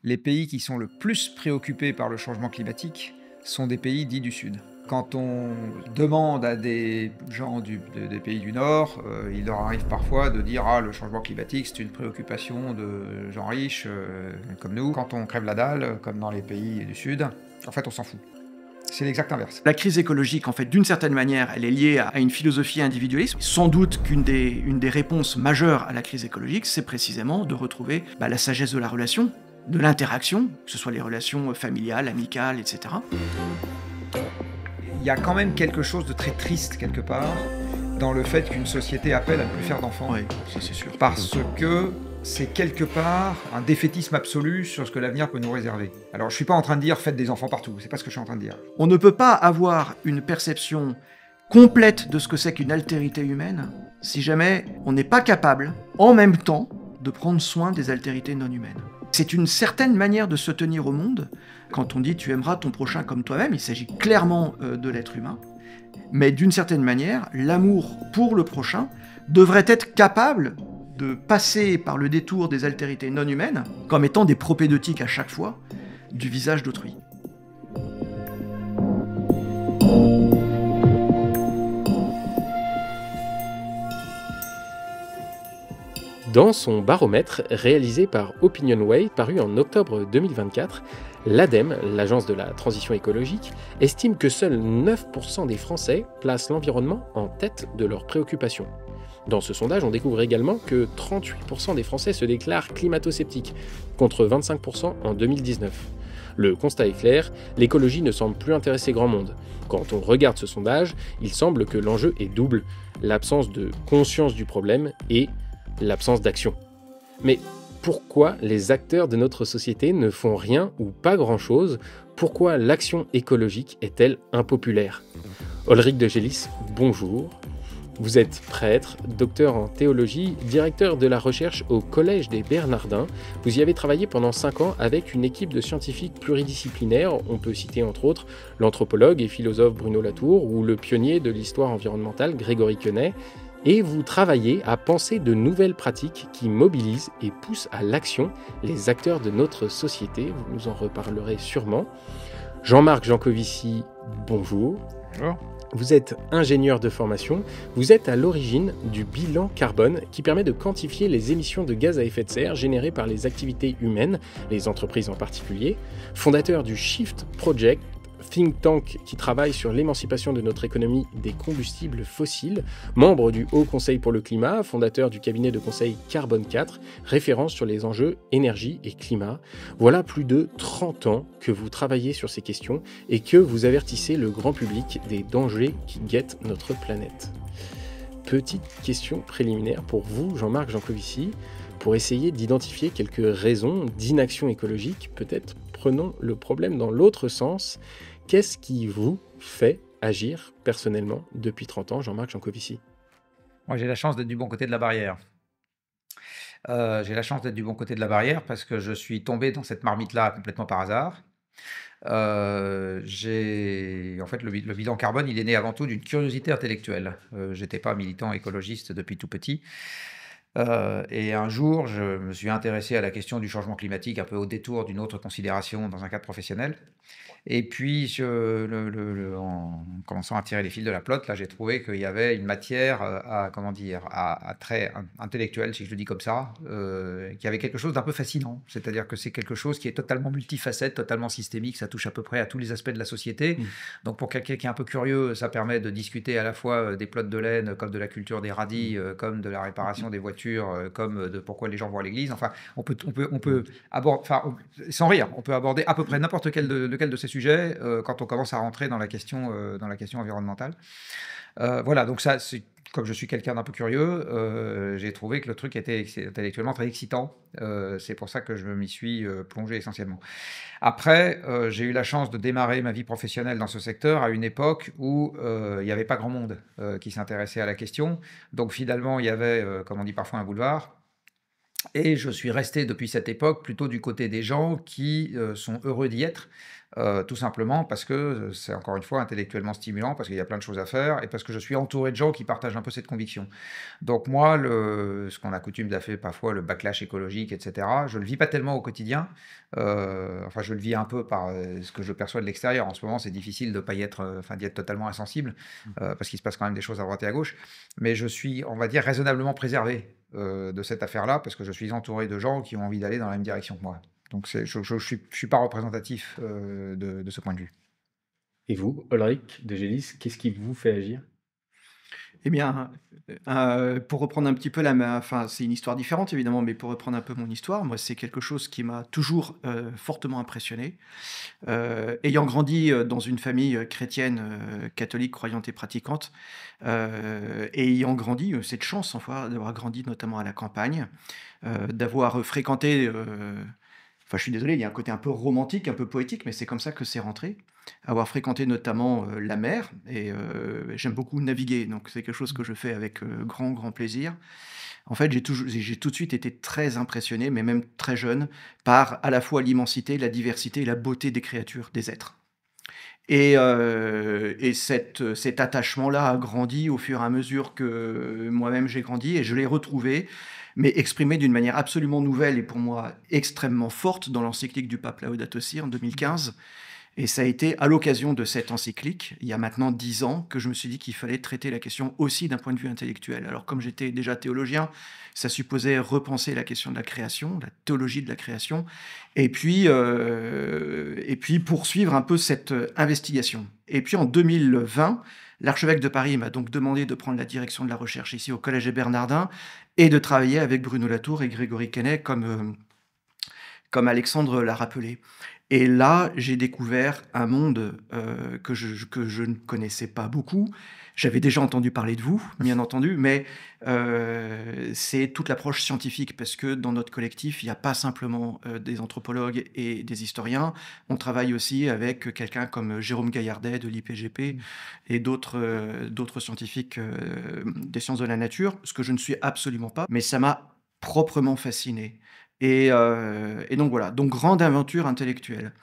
Les pays qui sont le plus préoccupés par le changement climatique sont des pays dits du Sud. Quand on demande à des gens des pays du Nord, il leur arrive parfois de dire: «Ah, le changement climatique, c'est une préoccupation de gens riches, comme nous». Quand on crève la dalle, comme dans les pays du Sud, en fait, on s'en fout. C'est l'exact inverse. La crise écologique, en fait, d'une certaine manière, elle est liée à une philosophie individualiste. Sans doute une des réponses majeures à la crise écologique, c'est précisément de retrouver la sagesse de la relation, de l'interaction, que ce soit les relations familiales, amicales, etc. Il y a quand même quelque chose de très triste, quelque part, dans le fait qu'une société appelle à ne plus faire d'enfants. Oui, ça c'est sûr. Parce que c'est quelque part un défaitisme absolu sur ce que l'avenir peut nous réserver. Alors je suis pas en train de dire faites des enfants partout, c'est pas ce que je suis en train de dire. On ne peut pas avoir une perception complète de ce que c'est qu'une altérité humaine si jamais on n'est pas capable, en même temps, de prendre soin des altérités non humaines. C'est une certaine manière de se tenir au monde. Quand on dit tu aimeras ton prochain comme toi-même, il s'agit clairement de l'être humain. Mais d'une certaine manière, l'amour pour le prochain devrait être capable de passer par le détour des altérités non humaines comme étant des propédeutiques à chaque fois du visage d'autrui. Dans son baromètre réalisé par OpinionWay, paru en octobre 2024, l'ADEME, l'Agence de la transition écologique, estime que seuls 9% des Français placent l'environnement en tête de leurs préoccupations. Dans ce sondage, on découvre également que 38% des Français se déclarent climato-sceptiques, contre 25% en 2019. Le constat est clair, l'écologie ne semble plus intéresser grand monde. Quand on regarde ce sondage, il semble que l'enjeu est double, l'absence de conscience du problème et l'absence d'action. Mais pourquoi les acteurs de notre société ne font rien ou pas grand-chose? Pourquoi l'action écologique est-elle impopulaire? Ulrich de Gélis, bonjour. Vous êtes prêtre, docteur en théologie, directeur de la recherche au Collège des Bernardins. Vous y avez travaillé pendant 5 ans avec une équipe de scientifiques pluridisciplinaires. On peut citer entre autres l'anthropologue et philosophe Bruno Latour ou le pionnier de l'histoire environnementale Grégory Quenet. Et vous travaillez à penser de nouvelles pratiques qui mobilisent et poussent à l'action les acteurs de notre société. Vous nous en reparlerez sûrement. Jean-Marc Jancovici, bonjour. Bonjour. Vous êtes ingénieur de formation, vous êtes à l'origine du bilan carbone qui permet de quantifier les émissions de gaz à effet de serre générées par les activités humaines, les entreprises en particulier, fondateur du Shift Project, think tank qui travaille sur l'émancipation de notre économie des combustibles fossiles, membre du Haut Conseil pour le climat, fondateur du cabinet de conseil Carbone 4, référence sur les enjeux énergie et climat. Voilà plus de 30 ans que vous travaillez sur ces questions et que vous avertissez le grand public des dangers qui guettent notre planète. Petite question préliminaire pour vous, Jean-Marc Jancovici, pour essayer d'identifier quelques raisons d'inaction écologique. Peut-être prenons le problème dans l'autre sens. Qu'est-ce qui vous fait agir personnellement depuis 30 ans, Jean-Marc Jancovici? Moi, j'ai la chance d'être du bon côté de la barrière. J'ai la chance d'être du bon côté de la barrière parce que je suis tombé dans cette marmite-là complètement par hasard. En fait, le bilan carbone, il est né avant tout d'une curiosité intellectuelle. J'étais pas militant écologiste depuis tout petit. Et un jour, je me suis intéressé à la question du changement climatique un peu au détour d'une autre considération dans un cadre professionnel. Et puis, en commençant à tirer les fils de la pelote, là, j'ai trouvé qu'il y avait une matière à trait intellectuel, si je le dis comme ça, qui avait quelque chose d'un peu fascinant. C'est-à-dire que c'est quelque chose qui est totalement multifacette, totalement systémique, ça touche à peu près à tous les aspects de la société. Donc pour quelqu'un qui est un peu curieux, ça permet de discuter à la fois des pelotes de laine, comme de la culture des radis, comme de la réparation des voitures, comme de pourquoi les gens vont à l'église. Enfin, on peut aborder, sans rire, on peut aborder à peu près n'importe lequel de ces sujets quand on commence à rentrer dans la question environnementale. Voilà, donc ça, comme je suis quelqu'un d'un peu curieux, j'ai trouvé que le truc était intellectuellement très excitant. C'est pour ça que je m'y suis plongé essentiellement. Après, j'ai eu la chance de démarrer ma vie professionnelle dans ce secteur à une époque où il n'y avait pas grand monde qui s'intéressait à la question. Donc finalement, il y avait, comme on dit parfois, un boulevard. Et je suis resté depuis cette époque plutôt du côté des gens qui sont heureux d'y être, tout simplement parce que c'est encore une fois intellectuellement stimulant, parce qu'il y a plein de choses à faire et parce que je suis entouré de gens qui partagent un peu cette conviction. Donc moi, ce qu'on a coutume d'appeler parfois le backlash écologique, etc., je ne le vis pas tellement au quotidien. Enfin, je le vis un peu par ce que je perçois de l'extérieur. En ce moment, c'est difficile de ne pas y être, enfin, d'y être totalement insensible, parce qu'il se passe quand même des choses à droite et à gauche. Mais je suis, on va dire, raisonnablement préservé de cette affaire-là, parce que je suis entouré de gens qui ont envie d'aller dans la même direction que moi. Donc je suis pas représentatif de ce point de vue. Et vous, Ulrich de Gélis, qu'est-ce qui vous fait agir? Eh bien, pour reprendre un petit peu enfin, c'est une histoire différente évidemment, mais pour reprendre un peu mon histoire, moi, c'est quelque chose qui m'a toujours, fortement impressionné. Ayant grandi, dans une famille, chrétienne, catholique, croyante et pratiquante, et ayant grandi, cette chance, enfin, d'avoir grandi notamment à la campagne, d'avoir fréquenté, enfin, je suis désolé, il y a un côté un peu romantique, un peu poétique, mais c'est comme ça que c'est rentré. Avoir fréquenté notamment, la mer et j'aime beaucoup naviguer, donc c'est quelque chose que je fais avec, grand, grand plaisir. En fait, j'ai tout de suite été très impressionné, mais même très jeune, par à la fois l'immensité, la diversité et la beauté des créatures, des êtres. Et cet attachement-là a grandi au fur et à mesure que moi-même j'ai grandi et je l'ai retrouvé, mais exprimé d'une manière absolument nouvelle et pour moi extrêmement forte dans l'encyclique du pape Laudato Si en 2015. Et ça a été à l'occasion de cette encyclique, il y a maintenant 10 ans, que je me suis dit qu'il fallait traiter la question aussi d'un point de vue intellectuel. Alors comme j'étais déjà théologien, ça supposait repenser la question de la création, la théologie de la création, et puis poursuivre un peu cette investigation. Et puis en 2020, l'archevêque de Paris m'a donc demandé de prendre la direction de la recherche ici au Collège des Bernardins et de travailler avec Bruno Latour et Grégory Quesnay comme Alexandre l'a rappelé. Et là, j'ai découvert un monde que je ne connaissais pas beaucoup. J'avais déjà entendu parler de vous, bien entendu, mais c'est toute l'approche scientifique, parce que dans notre collectif, il n'y a pas simplement des anthropologues et des historiens. On travaille aussi avec quelqu'un comme Jérôme Gaillardet de l'IPGP et d'autres scientifiques des sciences de la nature, ce que je ne suis absolument pas, mais ça m'a proprement fasciné. Et donc voilà, donc grande aventure intellectuelle.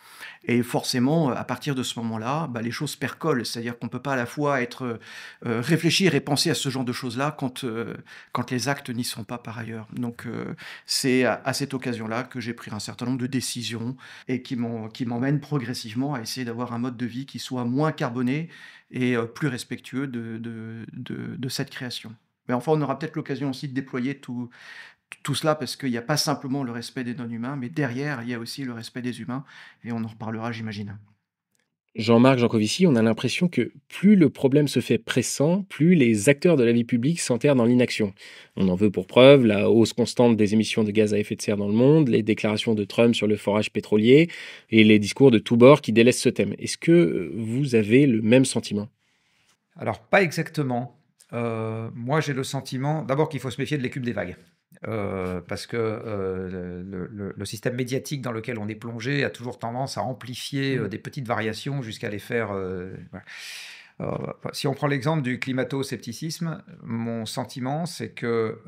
Et forcément, à partir de ce moment-là, bah, les choses percolent. C'est-à-dire qu'on ne peut pas à la fois réfléchir et penser à ce genre de choses-là quand les actes n'y sont pas par ailleurs. Donc c'est à cette occasion-là que j'ai pris un certain nombre de décisions et qui m'emmènent progressivement à essayer d'avoir un mode de vie qui soit moins carboné et plus respectueux de cette création. Mais enfin, on aura peut-être l'occasion aussi de déployer tout cela, parce qu'il n'y a pas simplement le respect des non-humains, mais derrière, il y a aussi le respect des humains, et on en reparlera, j'imagine. Jean-Marc Jancovici, on a l'impression que plus le problème se fait pressant, plus les acteurs de la vie publique s'enterrent dans l'inaction. On en veut pour preuve la hausse constante des émissions de gaz à effet de serre dans le monde, les déclarations de Trump sur le forage pétrolier et les discours de tous bords qui délaissent ce thème. Est-ce que vous avez le même sentiment? Alors, pas exactement. Moi, j'ai le sentiment, d'abord, qu'il faut se méfier de l'écume des vagues. Parce que le système médiatique dans lequel on est plongé a toujours tendance à amplifier des petites variations jusqu'à les faire. Voilà. Si on prend l'exemple du climato-scepticisme, mon sentiment, c'est que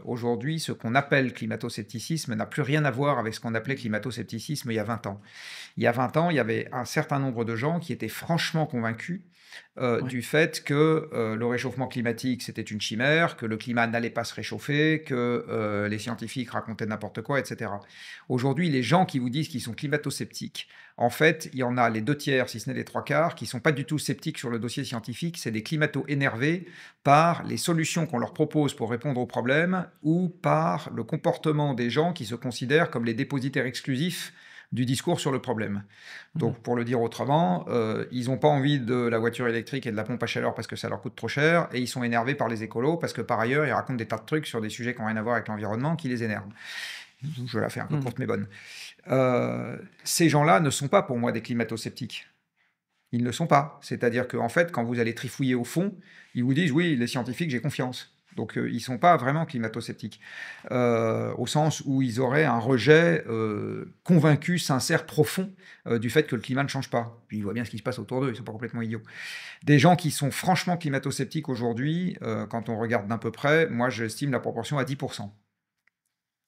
aujourd'hui, ce qu'on appelle climato-scepticisme n'a plus rien à voir avec ce qu'on appelait climato-scepticisme il y a 20 ans. Il y a 20 ans, il y avait un certain nombre de gens qui étaient franchement convaincus Ouais. du fait que le réchauffement climatique, c'était une chimère, que le climat n'allait pas se réchauffer, que les scientifiques racontaient n'importe quoi, etc. Aujourd'hui, les gens qui vous disent qu'ils sont climato-sceptiques, en fait, il y en a les 2 tiers, si ce n'est les 3 quarts, qui ne sont pas du tout sceptiques sur le dossier scientifique. C'est des climato-énervés par les solutions qu'on leur propose pour répondre aux problèmes ou par le comportement des gens qui se considèrent comme les dépositaires exclusifs du discours sur le problème. Donc, pour le dire autrement, ils n'ont pas envie de la voiture électrique et de la pompe à chaleur parce que ça leur coûte trop cher, et ils sont énervés par les écolos parce que par ailleurs, ils racontent des tas de trucs sur des sujets qui n'ont rien à voir avec l'environnement qui les énervent. Je la fais un peu courte mais bonne. Ces gens-là ne sont pas pour moi des climato-sceptiques. Ils ne le sont pas. C'est-à-dire qu'en fait, quand vous allez trifouiller au fond, ils vous disent « oui, les scientifiques, j'ai confiance ». Donc, ils ne sont pas vraiment climato-sceptiques, au sens où ils auraient un rejet convaincu, sincère, profond du fait que le climat ne change pas. Puis ils voient bien ce qui se passe autour d'eux, ils ne sont pas complètement idiots. Des gens qui sont franchement climato-sceptiques aujourd'hui, quand on regarde d'un peu près, moi j'estime la proportion à 10%.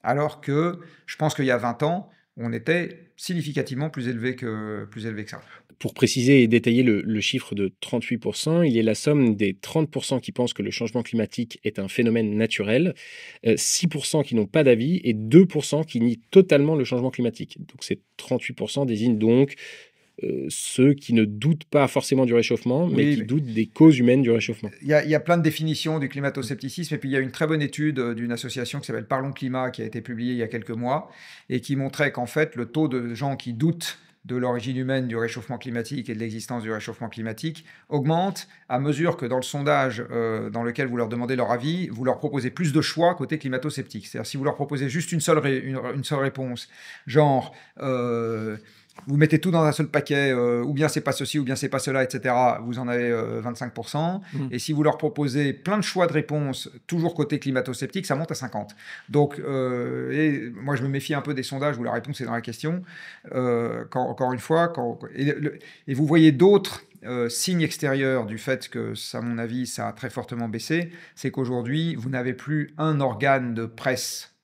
alors que je pense qu'il y a 20 ans, on était significativement plus élevé que ça. Pour préciser et détailler le chiffre de 38%, il est la somme des 30% qui pensent que le changement climatique est un phénomène naturel, 6% qui n'ont pas d'avis et 2% qui nient totalement le changement climatique. Donc ces 38% désignent donc ceux qui ne doutent pas forcément du réchauffement, mais qui doutent des causes humaines du réchauffement. Il y a plein de définitions du climato-scepticisme, et puis il y a une très bonne étude d'une association qui s'appelle Parlons Climat, qui a été publiée il y a quelques mois, et qui montrait qu'en fait, le taux de gens qui doutent de l'origine humaine du réchauffement climatique et de l'existence du réchauffement climatique augmente à mesure que dans le sondage dans lequel vous leur demandez leur avis, vous leur proposez plus de choix côté climato-sceptique. C'est-à-dire si vous leur proposez juste une seule réponse, genre... vous mettez tout dans un seul paquet, ou bien c'est pas ceci, ou bien c'est pas cela, etc. Vous en avez 25%. Et si vous leur proposez plein de choix de réponses, toujours côté climato-sceptique, ça monte à 50%. Donc, et moi, je me méfie un peu des sondages où la réponse est dans la question. Encore une fois, et vous voyez d'autres signes extérieurs du fait que, à mon avis, ça a très fortement baissé, c'est qu'aujourd'hui, vous n'avez plus un organe de presse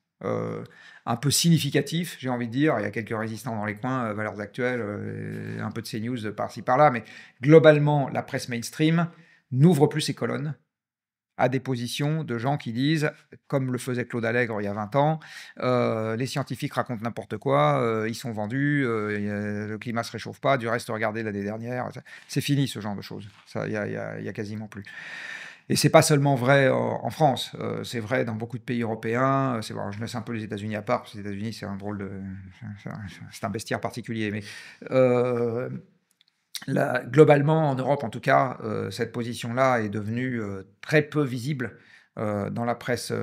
un peu significatif, j'ai envie de dire. Il y a quelques résistants dans les coins, Valeurs Actuelles, un peu de CNews par-ci par-là, mais globalement, la presse mainstream n'ouvre plus ses colonnes à des positions de gens qui disent, comme le faisait Claude Allègre il y a 20 ans, les scientifiques racontent n'importe quoi, ils sont vendus, le climat ne se réchauffe pas, du reste, regardez l'année dernière. C'est fini ce genre de choses, il y a quasiment plus. Et c'est pas seulement vrai en France, c'est vrai dans beaucoup de pays européens. Je laisse un peu les États-Unis à part, parce que les États-Unis, c'est un bestiaire particulier. Mais globalement, en Europe, en tout cas, cette position-là est devenue très peu visible dans la presse.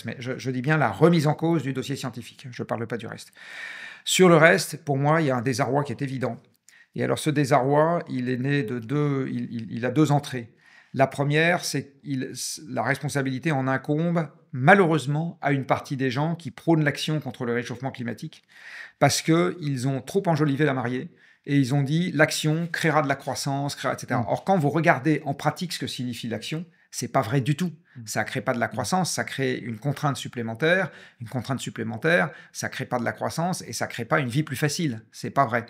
Mais je dis bien la remise en cause du dossier scientifique. Je ne parle pas du reste. Sur le reste, pour moi, il y a un désarroi qui est évident. Et alors, ce désarroi, il est né de il a deux entrées. La première, c'est que la responsabilité en incombe, malheureusement, à une partie des gens qui prônent l'action contre le réchauffement climatique, parce qu'ils ont trop enjolivé la mariée, et ils ont dit l'action créera de la croissance, etc. Or, quand vous regardez en pratique ce que signifie l'action, c'est pas vrai du tout. Ça crée pas de la croissance, ça crée une contrainte supplémentaire. Une contrainte supplémentaire, ça crée pas de la croissance et ça crée pas une vie plus facile. C'est pas vrai.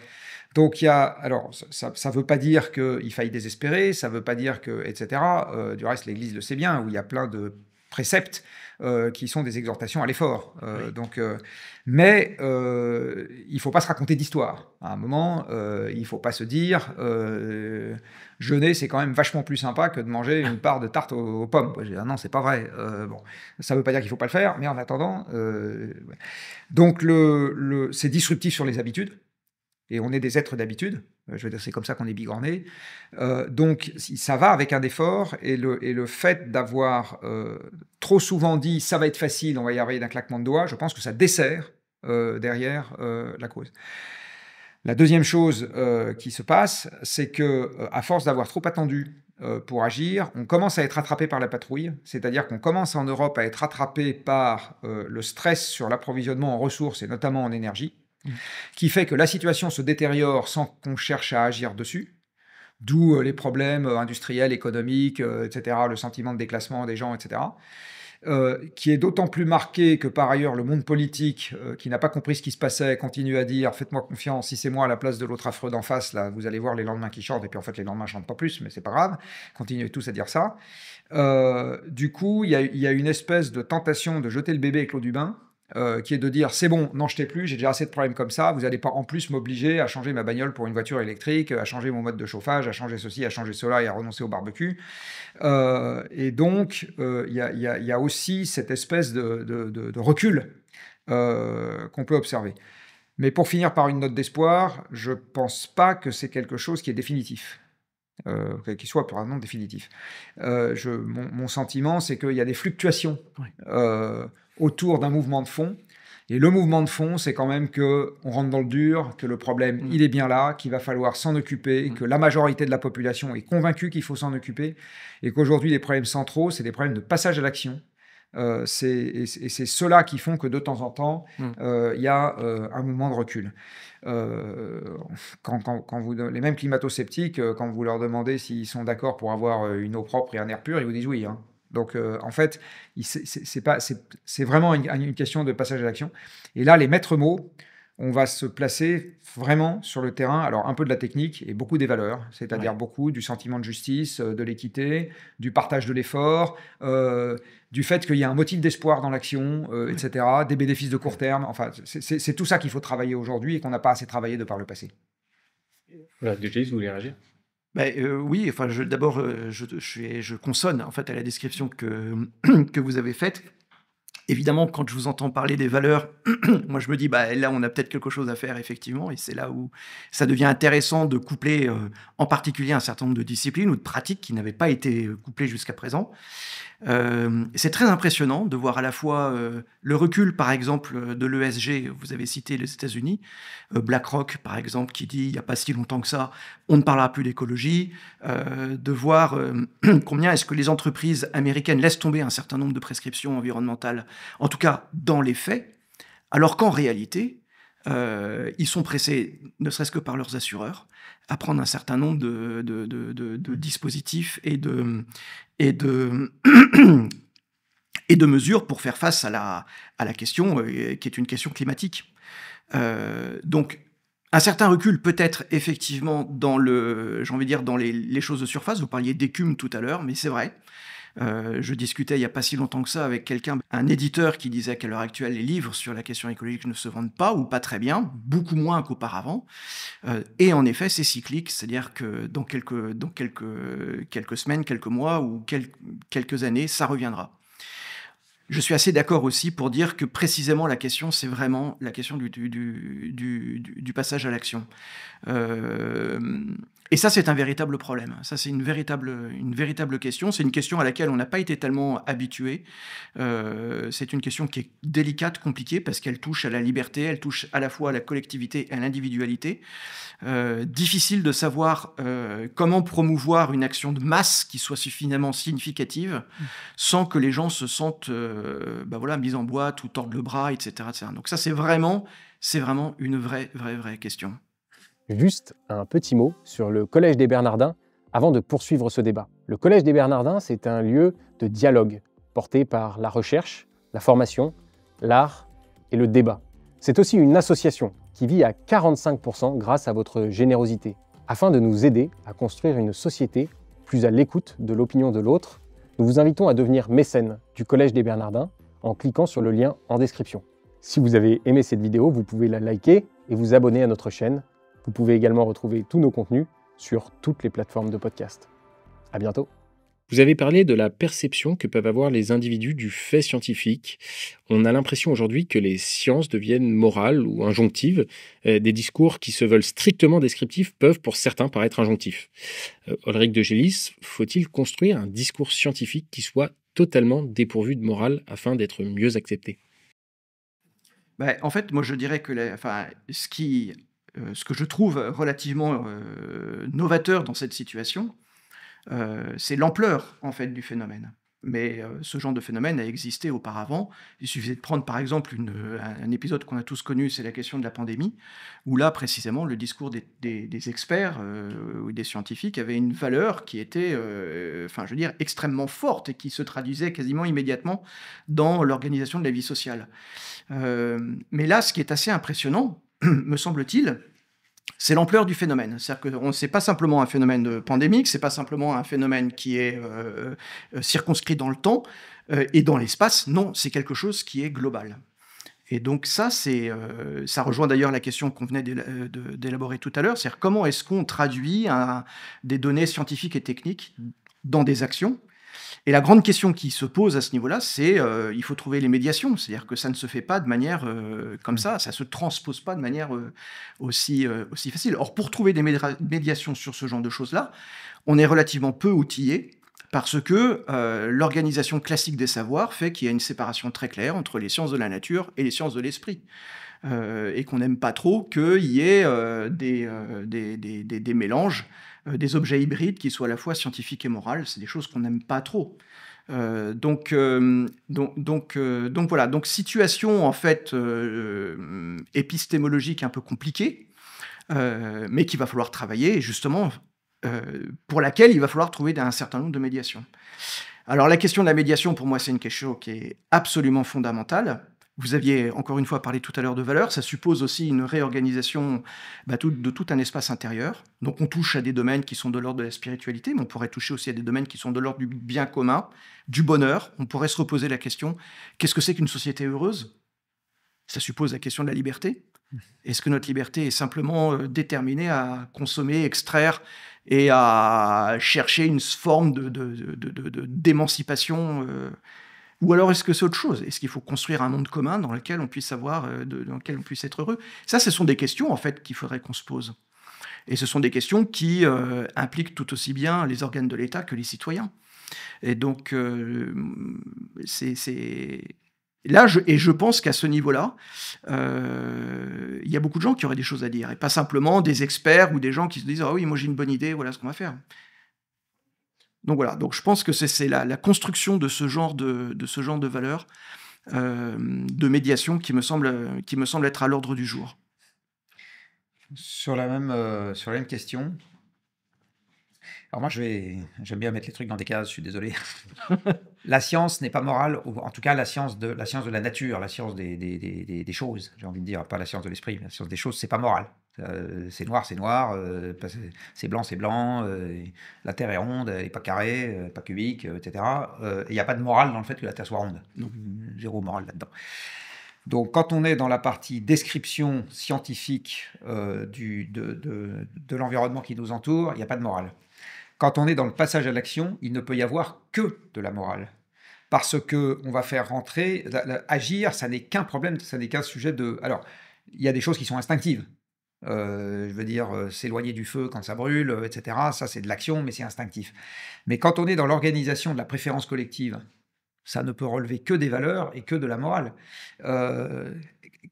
Donc alors ça veut pas dire qu'il faille désespérer, ça veut pas dire que, etc. Du reste, l'Église le sait bien, où il y a plein de préceptes qui sont des exhortations à l'effort. Mais il faut pas se raconter d'histoire. À un moment, il faut pas se dire jeûner, c'est quand même vachement plus sympa que de manger une part de tarte aux pommes. Non, c'est pas vrai. Bon, ça veut pas dire qu'il faut pas le faire, mais en attendant, donc c'est disruptif sur les habitudes. Et on est des êtres d'habitude. Je veux dire, c'est comme ça qu'on est bigorné. Donc, ça va avec un effort. Et le fait d'avoir trop souvent dit « ça va être facile, on va y arriver d'un claquement de doigts », je pense que ça dessert derrière la cause. La deuxième chose qui se passe, c'est qu'à force d'avoir trop attendu pour agir, on commence à être rattrapé par la patrouille, c'est-à-dire qu'on commence en Europe à être rattrapé par le stress sur l'approvisionnement en ressources et notamment en énergie, qui fait que la situation se détériore sans qu'on cherche à agir dessus, d'où les problèmes industriels, économiques, etc., le sentiment de déclassement des gens, etc., qui est d'autant plus marqué que par ailleurs le monde politique, qui n'a pas compris ce qui se passait, continue à dire « faites-moi confiance, si c'est moi à la place de l'autre affreux d'en face, là, vous allez voir les lendemains qui chantent », et puis en fait les lendemains ne chantent pas plus, mais c'est pas grave, continuez tous à dire ça. Du coup, il y a une espèce de tentation de jeter le bébé avec l'eau du bain, qui est de dire c'est bon, n'en jetez plus, j'ai déjà assez de problèmes comme ça, vous n'allez pas en plus m'obliger à changer ma bagnole pour une voiture électrique, à changer mon mode de chauffage, à changer ceci, à changer cela et à renoncer au barbecue. Et donc, il y a aussi cette espèce de recul qu'on peut observer. Mais pour finir par une note d'espoir, je ne pense pas que c'est quelque chose qui est définitif. Qui soit probablement définitif. Mon sentiment, c'est qu'il y a des fluctuations autour d'un mouvement de fond. Et le mouvement de fond, c'est quand même qu'on rentre dans le dur, que le problème, il est bien là, qu'il va falloir s'en occuper, que la majorité de la population est convaincue qu'il faut s'en occuper, et qu'aujourd'hui, les problèmes centraux, c'est des problèmes de passage à l'action. C'est ceux-là qui font que de temps en temps, il y a un mouvement de recul. Les mêmes climato-sceptiques, quand vous leur demandez s'ils sont d'accord pour avoir une eau propre et un air pur, ils vous disent oui. Hein. Donc, en fait, c'est vraiment une question de passage à l'action. Et là, les maîtres mots, on va se placer vraiment sur le terrain, alors un peu de la technique et beaucoup des valeurs, c'est-à-dire Ouais. beaucoup du sentiment de justice, de l'équité, du partage de l'effort, du fait qu'il y a un motif d'espoir dans l'action, Ouais. etc., des bénéfices de court Ouais. terme. Enfin, c'est tout ça qu'il faut travailler aujourd'hui et qu'on n'a pas assez travaillé de par le passé. Voilà, déjà, vous voulez réagir? Oui, enfin, d'abord, je consonne en fait à la description que vous avez faite. Évidemment, quand je vous entends parler des valeurs, moi je me dis, bah, là, on a peut-être quelque chose à faire, effectivement, et c'est là où ça devient intéressant de coupler, en particulier, un certain nombre de disciplines ou de pratiques qui n'avaient pas été couplées jusqu'à présent. C'est très impressionnant de voir à la fois le recul, par exemple, de l'ESG, vous avez cité les États-Unis, BlackRock, par exemple, qui dit il n'y a pas si longtemps que ça, on ne parlera plus d'écologie, de voir combien est-ce que les entreprises américaines laissent tomber un certain nombre de prescriptions environnementales, en tout cas dans les faits, alors qu'en réalité, ils sont pressés, ne serait-ce que par leurs assureurs, à prendre un certain nombre de dispositifs et de, et de mesures pour faire face à la question qui est une question climatique. Donc, un certain recul peut-être effectivement dans j'ai envie de dire, dans les choses de surface. Vous parliez d'écume tout à l'heure, mais c'est vrai. Je discutais il n'y a pas si longtemps que ça avec quelqu'un, un éditeur qui disait qu'à l'heure actuelle, les livres sur la question écologique ne se vendent pas ou pas très bien, beaucoup moins qu'auparavant. Et en effet, c'est cyclique, c'est-à-dire que dans quelques semaines, quelques mois ou quelques années, ça reviendra. Je suis assez d'accord aussi pour dire que précisément la question, c'est vraiment la question du passage à l'action. Et ça, c'est un véritable problème. Ça, c'est une véritable question. C'est une question à laquelle on n'a pas été tellement habitué. C'est une question qui est délicate, compliquée, parce qu'elle touche à la liberté, elle touche à la fois à la collectivité et à l'individualité. Difficile de savoir comment promouvoir une action de masse qui soit suffisamment significative sans que les gens se sentent mis en boîte ou tordent le bras, etc., etc. Donc ça, c'est vraiment une vraie question. Juste un petit mot sur le Collège des Bernardins avant de poursuivre ce débat. Le Collège des Bernardins, c'est un lieu de dialogue porté par la recherche, la formation, l'art et le débat. C'est aussi une association qui vit à 45% grâce à votre générosité, afin de nous aider à construire une société plus à l'écoute de l'opinion de l'autre. Nous vous invitons à devenir mécène du Collège des Bernardins en cliquant sur le lien en description. Si vous avez aimé cette vidéo, vous pouvez la liker et vous abonner à notre chaîne. Vous pouvez également retrouver tous nos contenus sur toutes les plateformes de podcast. À bientôt. Vous avez parlé de la perception que peuvent avoir les individus du fait scientifique. On a l'impression aujourd'hui que les sciences deviennent morales ou injonctives. Des discours qui se veulent strictement descriptifs peuvent pour certains paraître injonctifs. Ulrich de Gélis, faut-il construire un discours scientifique qui soit totalement dépourvu de morale afin d'être mieux accepté ? En fait, moi je dirais que ce que je trouve relativement novateur dans cette situation, c'est l'ampleur en fait du phénomène. Mais ce genre de phénomène a existé auparavant. Il suffisait de prendre par exemple un épisode qu'on a tous connu, c'est la question de la pandémie, où là précisément le discours des experts ou des scientifiques avait une valeur qui était, extrêmement forte et qui se traduisait quasiment immédiatement dans l'organisation de la vie sociale. Mais là, ce qui est assez impressionnant, me semble-t-il, c'est l'ampleur du phénomène. C'est-à-dire que c'est pas simplement un phénomène pandémique, c'est pas simplement un phénomène qui est circonscrit dans le temps et dans l'espace. Non, c'est quelque chose qui est global. Et donc ça rejoint d'ailleurs la question qu'on venait d'élaborer tout à l'heure, c'est-à-dire comment est-ce qu'on traduit des données scientifiques et techniques dans des actions. Et la grande question qui se pose à ce niveau-là, c'est il faut trouver les médiations. C'est-à-dire que ça ne se fait pas de manière comme ça ne se transpose pas de manière aussi facile. Or, pour trouver des médiations sur ce genre de choses-là, on est relativement peu outillé parce que l'organisation classique des savoirs fait qu'il y a une séparation très claire entre les sciences de la nature et les sciences de l'esprit. Et qu'on n'aime pas trop qu'il y ait des mélanges, des objets hybrides qui soient à la fois scientifiques et moraux. C'est des choses qu'on n'aime pas trop. Donc voilà. Donc situation en fait épistémologique un peu compliquée, mais qu'il va falloir travailler et justement pour laquelle il va falloir trouver un certain nombre de médiations. Alors la question de la médiation, pour moi, c'est une question qui est absolument fondamentale. Vous aviez encore une fois parlé tout à l'heure de valeurs, ça suppose aussi une réorganisation de tout un espace intérieur. Donc on touche à des domaines qui sont de l'ordre de la spiritualité, mais on pourrait toucher aussi à des domaines qui sont de l'ordre du bien commun, du bonheur. On pourrait se reposer la question, qu'est-ce que c'est qu'une société heureuse? Ça suppose la question de la liberté. Est-ce que notre liberté est simplement déterminée à consommer, extraire et à chercher une forme d'émancipation ou alors est-ce que c'est autre chose? Est-ce qu'il faut construire un monde commun dans lequel on puisse dans lequel on puisse être heureux? Ça, ce sont des questions en fait qu'il faudrait qu'on se pose. Et ce sont des questions qui impliquent tout aussi bien les organes de l'État que les citoyens. Et donc, je pense qu'à ce niveau-là, il y a beaucoup de gens qui auraient des choses à dire, et pas simplement des experts ou des gens qui se disent « Ah oui, moi j'ai une bonne idée, voilà ce qu'on va faire ». Donc voilà, donc je pense que c'est la construction de ce genre de valeurs, de médiation qui me semble être à l'ordre du jour. Sur la même question. Alors moi, j'aime bien mettre les trucs dans des cases, je suis désolé. La science n'est pas morale, ou en tout cas la science de la nature, la science des choses, j'ai envie de dire, pas la science de l'esprit, la science des choses, c'est pas moral. C'est noir, c'est blanc, la Terre est ronde, elle n'est pas carrée, pas cubique, etc. Il n'y a pas de morale dans le fait que la Terre soit ronde. Donc, zéro morale là-dedans. Donc, quand on est dans la partie description scientifique de l'environnement qui nous entoure, il n'y a pas de morale. Quand on est dans le passage à l'action, il ne peut y avoir que de la morale. Parce qu'on va faire rentrer... agir, ça n'est qu'un problème, ça n'est qu'un sujet de... Alors, il y a des choses qui sont instinctives. Je veux dire, s'éloigner du feu quand ça brûle, etc. Ça, c'est de l'action, mais c'est instinctif. Mais quand on est dans l'organisation de la préférence collective, ça ne peut relever que des valeurs et que de la morale.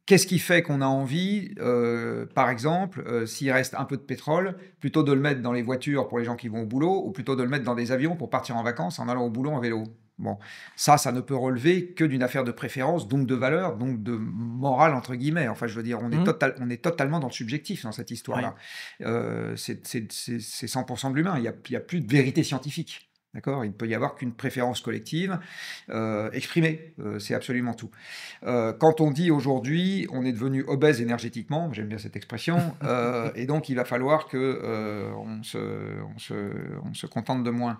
Qu'est-ce qui fait qu'on a envie, par exemple, s'il reste un peu de pétrole, plutôt de le mettre dans les voitures pour les gens qui vont au boulot, ou plutôt de le mettre dans des avions pour partir en vacances en allant au boulot en vélo? Bon, ça ne peut relever que d'une affaire de préférence, donc de valeur, donc de morale, entre guillemets. Enfin, je veux dire, on est totalement dans le subjectif dans cette histoire-là. Oui. C'est 100% de l'humain, il n'y a plus de vérité scientifique. D'accord ? Il ne peut y avoir qu'une préférence collective exprimée, c'est absolument tout. Quand on dit aujourd'hui, on est devenu obèse énergétiquement, j'aime bien cette expression, et donc il va falloir qu'on se contente de moins.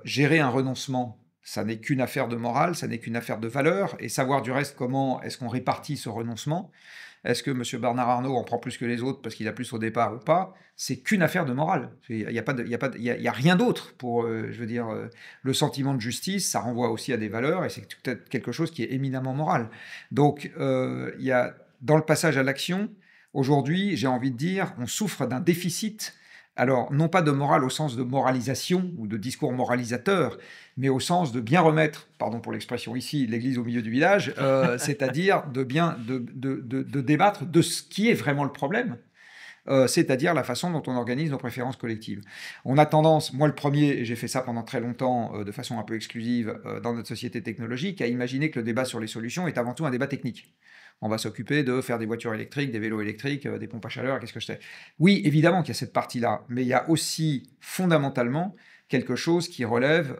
Gérer un renoncement, ça n'est qu'une affaire de morale, ça n'est qu'une affaire de valeur, et savoir du reste comment est-ce qu'on répartit ce renoncement. Est-ce que M. Bernard Arnault en prend plus que les autres parce qu'il a plus au départ ou pas? C'est qu'une affaire de morale. Il n'y a rien d'autre pour, je veux dire, le sentiment de justice, ça renvoie aussi à des valeurs et c'est peut-être quelque chose qui est éminemment moral. Donc, il y a, dans le passage à l'action, aujourd'hui, j'ai envie de dire, on souffre d'un déficit. Alors, non pas de morale au sens de moralisation ou de discours moralisateur, mais au sens de bien remettre, pardon pour l'expression ici, l'église au milieu du village, c'est-à-dire de débattre de ce qui est vraiment le problème, c'est-à-dire la façon dont on organise nos préférences collectives. On a tendance, moi le premier, et j'ai fait ça pendant très longtemps de façon un peu exclusive dans notre société technologique, à imaginer que le débat sur les solutions est avant tout un débat technique. On va s'occuper de faire des voitures électriques, des vélos électriques, des pompes à chaleur, qu'est-ce que je sais. Oui, évidemment qu'il y a cette partie-là, mais il y a aussi fondamentalement quelque chose qui relève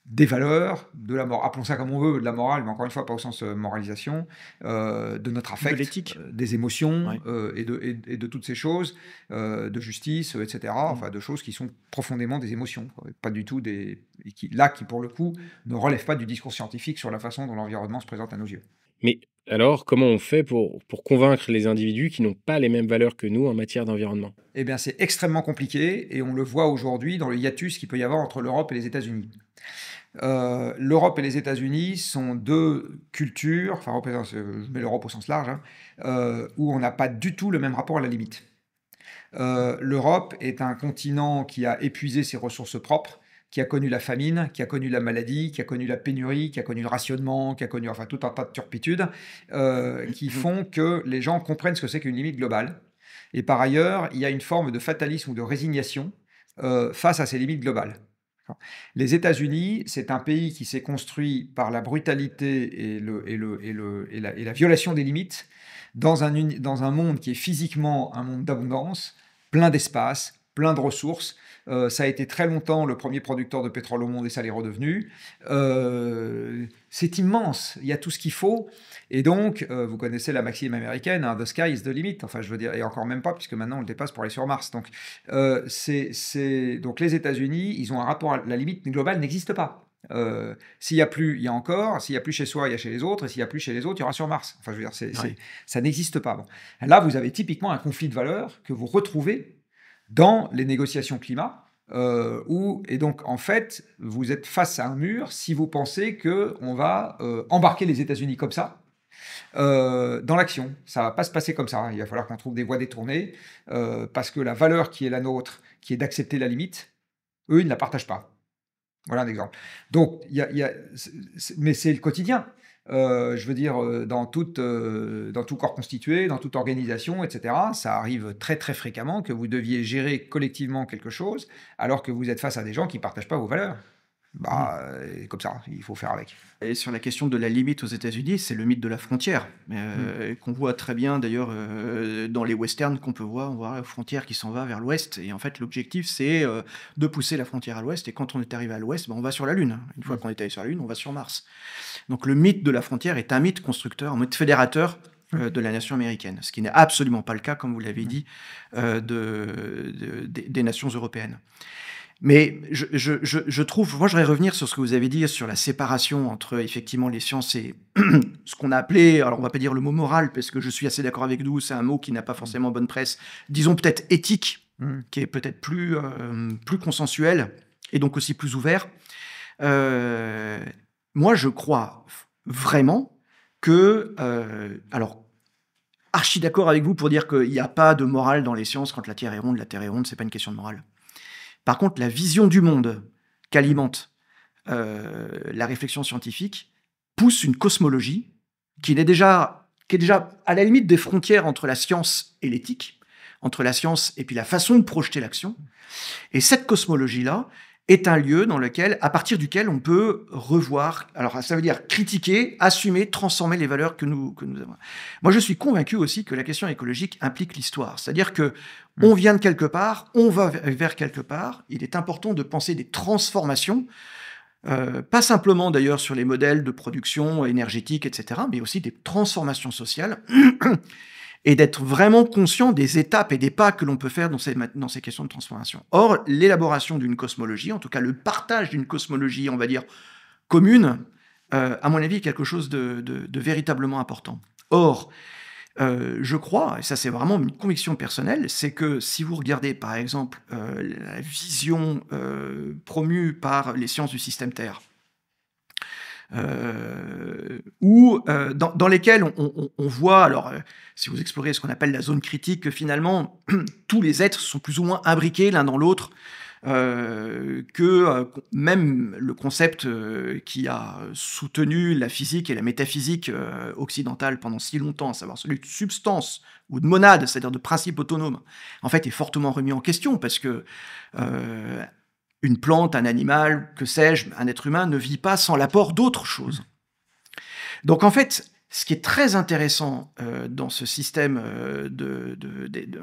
des valeurs, de la morale, appelons ça comme on veut, de la morale, mais encore une fois, pas au sens moralisation, de notre affect, de l'éthique, des émotions, oui. et de toutes ces choses, de justice, etc., enfin de choses qui sont profondément des émotions, pas du tout qui pour le coup, ne relèvent pas du discours scientifique sur la façon dont l'environnement se présente à nos yeux. Mais alors, comment on fait pour convaincre les individus qui n'ont pas les mêmes valeurs que nous en matière d'environnement? Eh bien, c'est extrêmement compliqué, et on le voit aujourd'hui dans le hiatus qu'il peut y avoir entre l'Europe et les États-Unis. L'Europe et les États-Unis sont deux cultures, enfin, je mets l'Europe au sens large, où on n'a pas du tout le même rapport à la limite. L'Europe est un continent qui a épuisé ses ressources propres, qui a connu la famine, qui a connu la maladie, qui a connu la pénurie, qui a connu le rationnement, qui a connu tout un tas de turpitudes, qui font que les gens comprennent ce que c'est qu'une limite globale. Et par ailleurs, il y a une forme de fatalisme ou de résignation face à ces limites globales. Les États-Unis, c'est un pays qui s'est construit par la brutalité et la violation des limites dans un monde qui est physiquement un monde d'abondance, plein d'espace, plein de ressources. Ça a été très longtemps le premier producteur de pétrole au monde et ça l'est redevenu. C'est immense, il y a tout ce qu'il faut. Et donc, vous connaissez la maxime américaine, hein, the sky is the limit. Enfin, je veux dire, et encore même pas, puisque maintenant on le dépasse pour aller sur Mars. Donc, donc les États-Unis, ils ont un rapport à la limite globale n'existe pas. S'il n'y a plus, il y a encore. S'il n'y a plus chez soi, il y a chez les autres. Et s'il n'y a plus chez les autres, il y aura sur Mars. Enfin, je veux dire, ça n'existe pas. Bon. Là, vous avez typiquement un conflit de valeurs que vous retrouvez dans les négociations climat. Et donc, en fait, vous êtes face à un mur si vous pensez qu'on va embarquer les États-Unis comme ça dans l'action. Ça ne va pas se passer comme ça. Il va falloir qu'on trouve des voies détournées parce que la valeur qui est la nôtre, qui est d'accepter la limite, eux, ils ne la partagent pas. Voilà un exemple. Donc, mais c'est le quotidien. Je veux dire, dans tout corps constitué, dans toute organisation, etc., ça arrive très très fréquemment que vous deviez gérer collectivement quelque chose alors que vous êtes face à des gens qui ne partagent pas vos valeurs. Comme ça, il faut faire avec. Et sur la question de la limite aux États-Unis, c'est le mythe de la frontière, qu'on voit très bien d'ailleurs dans les westerns qu'on peut voir. On voit la frontière qui s'en va vers l'ouest. Et en fait, l'objectif, c'est de pousser la frontière à l'ouest. Et quand on est arrivé à l'ouest, on va sur la Lune. Une fois qu'on est allé sur la Lune, on va sur Mars. Donc le mythe de la frontière est un mythe constructeur, un mythe fédérateur de la nation américaine. Ce qui n'est absolument pas le cas, comme vous l'avez dit, des nations européennes. Mais je trouve, moi je voudrais revenir sur ce que vous avez dit sur la séparation entre effectivement les sciences et ce qu'on a appelé, alors on va pas dire le mot moral, parce que je suis assez d'accord avec vous, c'est un mot qui n'a pas forcément bonne presse, disons peut-être éthique, qui est peut-être plus consensuel et donc aussi plus ouvert. Moi je crois vraiment que, alors archi d'accord avec vous pour dire qu'il n'y a pas de morale dans les sciences quand la Terre est ronde, c'est pas une question de morale. Par contre, la vision du monde qu'alimente la réflexion scientifique pousse une cosmologie qui est déjà à la limite des frontières entre la science et l'éthique, entre la science et puis la façon de projeter l'action. Et cette cosmologie-là est un lieu à partir duquel on peut revoir, alors ça veut dire critiquer, assumer, transformer les valeurs que nous avons. Moi, je suis convaincu aussi que la question écologique implique l'histoire. C'est-à-dire que on vient de quelque part, on va vers quelque part. Il est important de penser des transformations, pas simplement d'ailleurs sur les modèles de production énergétique, etc., mais aussi des transformations sociales, et d'être vraiment conscient des étapes et des pas que l'on peut faire dans ces questions de transformation. Or, l'élaboration d'une cosmologie, en tout cas le partage d'une cosmologie, on va dire, commune, à mon avis, est quelque chose de véritablement important. Or, je crois, et ça c'est vraiment une conviction personnelle, c'est que si vous regardez par exemple la vision promue par les sciences du système Terre, dans lesquelles on voit, alors si vous explorez ce qu'on appelle la zone critique, que finalement tous les êtres sont plus ou moins imbriqués l'un dans l'autre, que même le concept qui a soutenu la physique et la métaphysique occidentale pendant si longtemps, à savoir celui de substance ou de monade, c'est-à-dire de principe autonome, en fait est fortement remis en question parce que une plante, un animal, que sais-je, un être humain ne vit pas sans l'apport d'autres choses. Donc en fait, ce qui est très intéressant dans ce système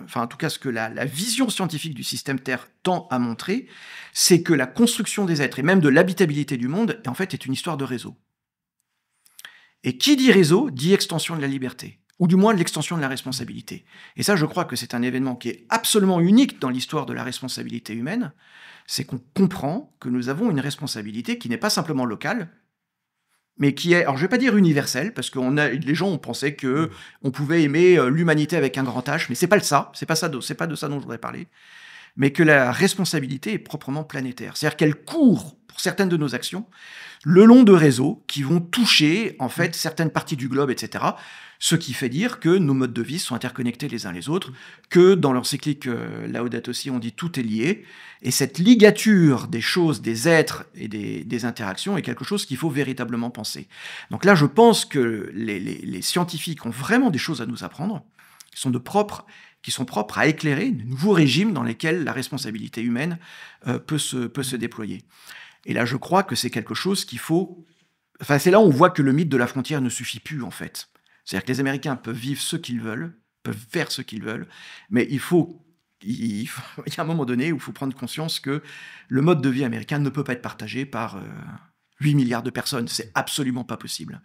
enfin en tout cas ce que la vision scientifique du système Terre tend à montrer, c'est que la construction des êtres et même de l'habitabilité du monde, en fait, est une histoire de réseau. Et qui dit réseau, dit extension de la liberté, ou du moins de l'extension de la responsabilité. Et ça, je crois que c'est un événement qui est absolument unique dans l'histoire de la responsabilité humaine, c'est qu'on comprend que nous avons une responsabilité qui n'est pas simplement locale, mais qui est, alors je ne vais pas dire universelle, parce que les gens ont pensé qu'on pouvait aimer l'humanité avec un grand H, mais c'est pas pas de ça dont je voudrais parler, mais que la responsabilité est proprement planétaire. C'est-à-dire qu'elle court, pour certaines de nos actions, le long de réseaux qui vont toucher, en fait, certaines parties du globe, etc., ce qui fait dire que nos modes de vie sont interconnectés les uns les autres, que dans l'encyclique Laudato Si, on dit tout est lié, et cette ligature des choses, des êtres et des interactions est quelque chose qu'il faut véritablement penser. Donc là, je pense que les scientifiques ont vraiment des choses à nous apprendre, qui sont propres à éclairer de nouveaux régimes dans lesquels la responsabilité humaine peut se déployer. Et là, je crois que c'est quelque chose qu'il faut... Enfin, c'est là où on voit que le mythe de la frontière ne suffit plus, en fait. C'est-à-dire que les Américains peuvent vivre ce qu'ils veulent, peuvent faire ce qu'ils veulent, mais il faut il il y a un moment donné où il faut prendre conscience que le mode de vie américain ne peut pas être partagé par 8 milliards de personnes. C'est absolument pas possible.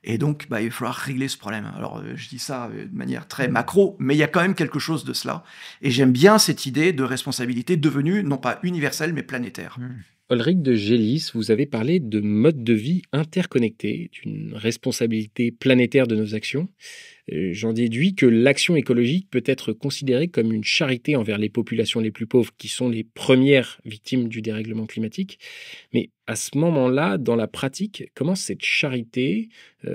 Et donc, il va falloir régler ce problème. Alors, je dis ça de manière très macro, mais il y a quand même quelque chose de cela. Et j'aime bien cette idée de responsabilité devenue, non pas universelle, mais planétaire. Ulrich de Gélis, vous avez parlé de mode de vie interconnecté, d'une responsabilité planétaire de nos actions. J'en déduis que l'action écologique peut être considérée comme une charité envers les populations les plus pauvres, qui sont les premières victimes du dérèglement climatique. Mais à ce moment-là, dans la pratique, comment cette charité,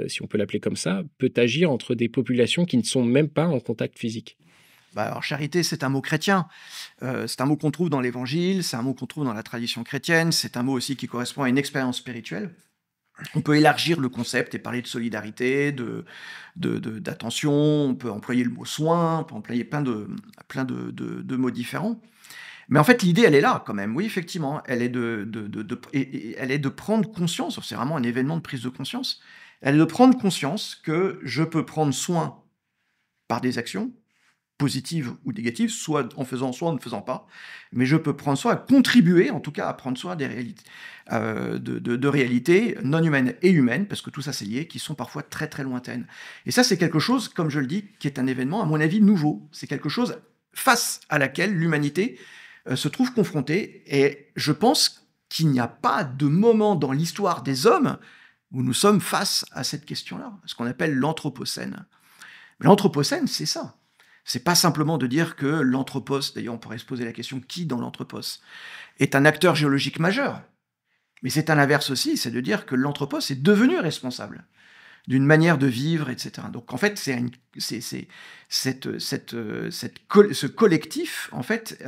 si on peut l'appeler comme ça, peut agir entre des populations qui ne sont même pas en contact physique ? Alors, charité, c'est un mot chrétien. C'est un mot qu'on trouve dans l'Évangile, c'est un mot qu'on trouve dans la tradition chrétienne, c'est un mot aussi qui correspond à une expérience spirituelle. On peut élargir le concept et parler de solidarité, d'attention, on peut employer le mot soin, on peut employer plein de mots différents. Mais en fait, l'idée, elle est là quand même. Oui, effectivement, elle est elle est de prendre conscience, c'est vraiment un événement de prise de conscience, elle est de prendre conscience que je peux prendre soin par des actions, positives ou négatives, soit en faisant, soit en ne faisant pas, mais je peux prendre soin, contribuer en tout cas à prendre soin des réalités, de réalités non humaines et humaines, parce que tout ça c'est lié, qui sont parfois très très lointaines. Et ça c'est quelque chose, comme je le dis, qui est un événement à mon avis nouveau. C'est quelque chose face à laquelle l'humanité se trouve confrontée, et je pense qu'il n'y a pas de moment dans l'histoire des hommes où nous sommes face à cette question-là, ce qu'on appelle l'anthropocène. L'anthropocène, c'est ça. C'est pas simplement de dire que l'anthropos, d'ailleurs on pourrait se poser la question qui dans l'anthropos, est un acteur géologique majeur. Mais c'est à l'inverse aussi, c'est de dire que l'anthropos est devenu responsable d'une manière de vivre, etc. Donc en fait, ce collectif, en fait,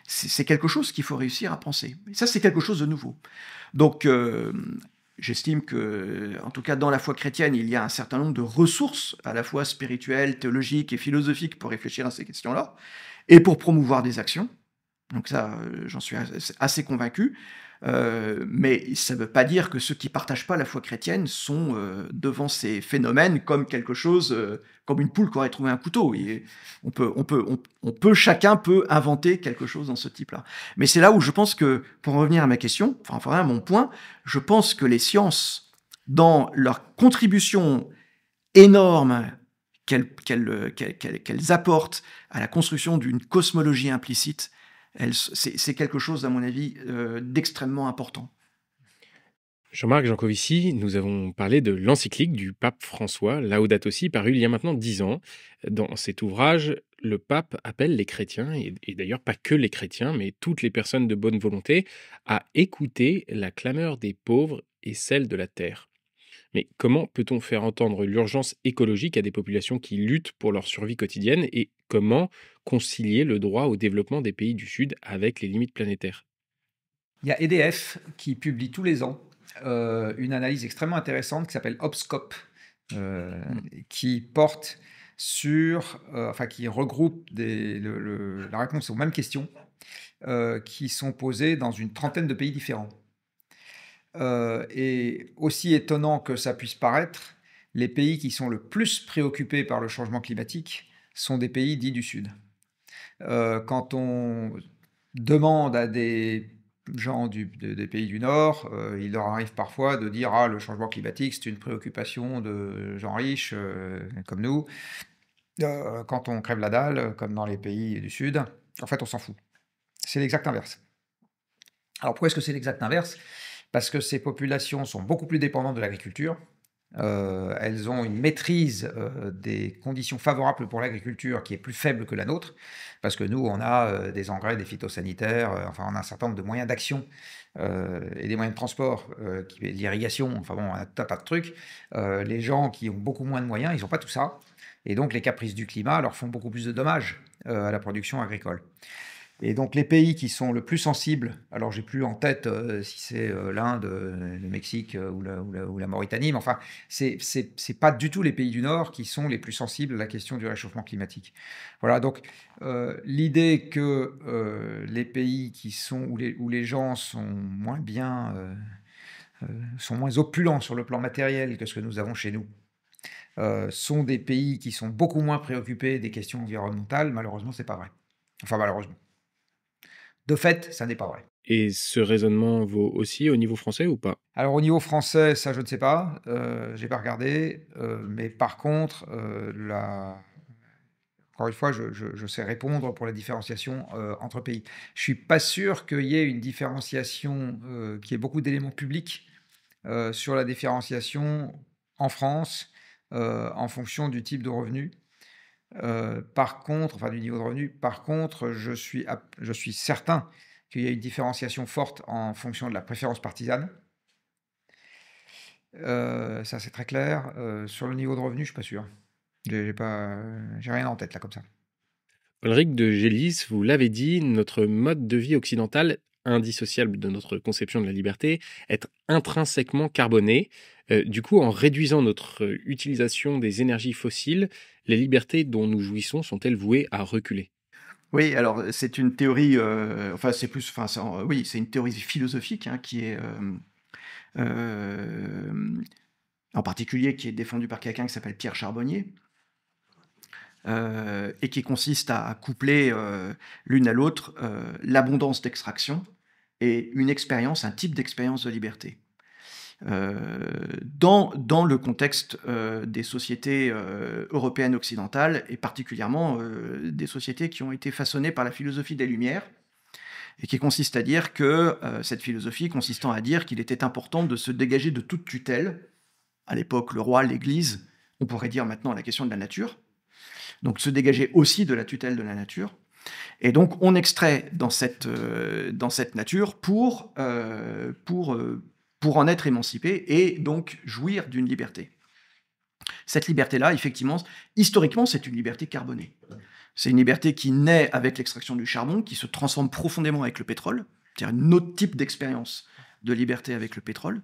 c'est quelque chose qu'il faut réussir à penser. Et ça, c'est quelque chose de nouveau. Donc j'estime que, en tout cas dans la foi chrétienne, il y a un certain nombre de ressources, à la fois spirituelles, théologiques et philosophiques, pour réfléchir à ces questions-là, et pour promouvoir des actions. Donc ça, j'en suis assez convaincu. Mais ça ne veut pas dire que ceux qui ne partagent pas la foi chrétienne sont devant ces phénomènes comme quelque chose, comme une poule qui aurait trouvé un couteau. Et chacun peut inventer quelque chose dans ce type-là. Mais c'est là où je pense que, pour revenir à ma question, enfin à mon point, je pense que les sciences, dans leur contribution énorme qu'elles apportent à la construction d'une cosmologie implicite, c'est quelque chose, à mon avis, d'extrêmement important. Jean-Marc Jancovici, nous avons parlé de l'encyclique du pape François, Laudato Si, paru il y a maintenant 10 ans. Dans cet ouvrage, le pape appelle les chrétiens, et d'ailleurs pas que les chrétiens, mais toutes les personnes de bonne volonté, à écouter la clameur des pauvres et celle de la terre. Mais comment peut-on faire entendre l'urgence écologique à des populations qui luttent pour leur survie quotidienne, et comment concilier le droit au développement des pays du Sud avec les limites planétaires ? Il y a EDF qui publie tous les ans une analyse extrêmement intéressante qui s'appelle Obscope, qui porte sur, qui regroupe la réponse aux mêmes questions qui sont posées dans une trentaine de pays différents. Et aussi étonnant que ça puisse paraître, les pays qui sont le plus préoccupés par le changement climatique sont des pays dits du Sud. Quand on demande à des gens des pays du Nord, il leur arrive parfois de dire « Ah, le changement climatique, c'est une préoccupation de gens riches comme nous. » Quand on crève la dalle, comme dans les pays du Sud, en fait, on s'en fout. C'est l'exact inverse. Alors, pourquoi est-ce que c'est l'exact inverse ? Parce que ces populations sont beaucoup plus dépendantes de l'agriculture. Elles ont une maîtrise des conditions favorables pour l'agriculture qui est plus faible que la nôtre, parce que nous, on a des engrais, des phytosanitaires, on a un certain nombre de moyens d'action et des moyens de transport, l'irrigation, on a un tas de trucs. Les gens qui ont beaucoup moins de moyens, ils n'ont pas tout ça, et donc les caprices du climat leur font beaucoup plus de dommages à la production agricole. Et donc les pays qui sont le plus sensibles, alors j'ai plus en tête si c'est l'Inde, le Mexique ou la Mauritanie, mais enfin c'est pas du tout les pays du Nord qui sont les plus sensibles à la question du réchauffement climatique. Voilà, donc l'idée que les pays qui sont où les gens sont moins bien, sont moins opulents sur le plan matériel que ce que nous avons chez nous, sont des pays qui sont beaucoup moins préoccupés des questions environnementales, malheureusement c'est pas vrai. Enfin, malheureusement. De fait, ça n'est pas vrai. Et ce raisonnement vaut aussi au niveau français ou pas? Alors au niveau français, ça je ne sais pas, j'ai pas regardé, mais par contre, encore une fois, je sais répondre pour la différenciation, entre pays. Je suis pas sûr qu'il y ait une différenciation, qu'il y ait beaucoup d'éléments publics, sur la différenciation en France, en fonction du type de revenu. Par contre, enfin du niveau de revenu, par contre, je suis certain qu'il y a une différenciation forte en fonction de la préférence partisane. Ça c'est très clair. Sur le niveau de revenu, je suis pas sûr. J'ai rien en tête là comme ça. Ulrich de Gélis, vous l'avez dit, notre mode de vie occidental, indissociable de notre conception de la liberté, est intrinsèquement carboné. Du coup, en réduisant notre utilisation des énergies fossiles, les libertés dont nous jouissons sont-elles vouées à reculer? Oui, alors c'est une théorie, enfin c'est plus, enfin oui, c'est une théorie philosophique hein, qui est en particulier qui est défendue par quelqu'un qui s'appelle Pierre Charbonnier et qui consiste à coupler l'une à l'autre l'abondance d'extraction et une expérience, un type d'expérience de liberté. Dans le contexte des sociétés européennes occidentales et particulièrement des sociétés qui ont été façonnées par la philosophie des Lumières et qui consiste à dire que cette philosophie consistant à dire qu'il était important de se dégager de toute tutelle, à l'époque le roi, l'Église, on pourrait dire maintenant la question de la nature, donc se dégager aussi de la tutelle de la nature. Et donc on extrait dans cette nature pour en être émancipé et donc jouir d'une liberté. Cette liberté-là, effectivement, historiquement, c'est une liberté carbonée. C'est une liberté qui naît avec l'extraction du charbon, qui se transforme profondément avec le pétrole, c'est-à-dire un autre type d'expérience de liberté avec le pétrole.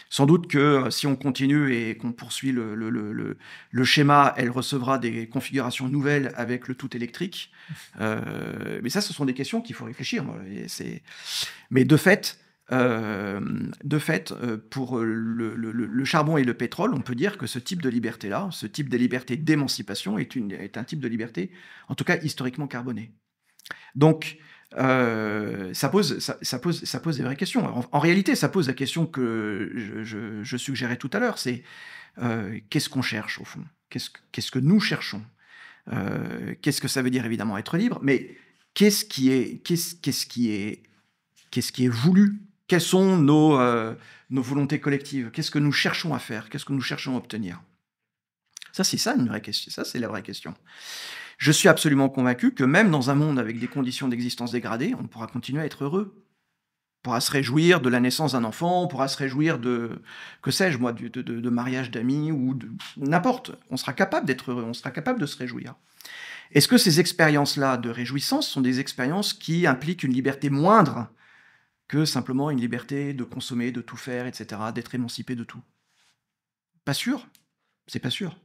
Sans doute que si on continue et qu'on poursuit le schéma, elle recevra des configurations nouvelles avec le tout électrique. Mais ça, ce sont des questions qu'il faut réfléchir. Mais de fait, pour le charbon et le pétrole, on peut dire que ce type de liberté-là, ce type de liberté d'émancipation est un type de liberté, en tout cas historiquement carboné. Donc, ça pose des vraies questions. En réalité, ça pose la question que je suggérais tout à l'heure, c'est qu'est-ce qu'on cherche au fond? Qu'est-ce que nous cherchons? Qu'est-ce que ça veut dire évidemment être libre? Mais qu'est-ce qui est voulu? Quelles sont nos volontés collectives? Qu'est-ce que nous cherchons à faire? Qu'est-ce que nous cherchons à obtenir? Ça, c'est ça une vraie question. Ça, c'est la vraie question. Je suis absolument convaincu que même dans un monde avec des conditions d'existence dégradées, on pourra continuer à être heureux. On pourra se réjouir de la naissance d'un enfant, on pourra se réjouir de, que sais-je moi, de mariage d'amis ou de n'importe. On sera capable d'être heureux, on sera capable de se réjouir. Est-ce que ces expériences-là de réjouissance sont des expériences qui impliquent une liberté moindre que simplement une liberté de consommer, de tout faire, etc., d'être émancipé de tout? Pas sûr, c'est pas sûr.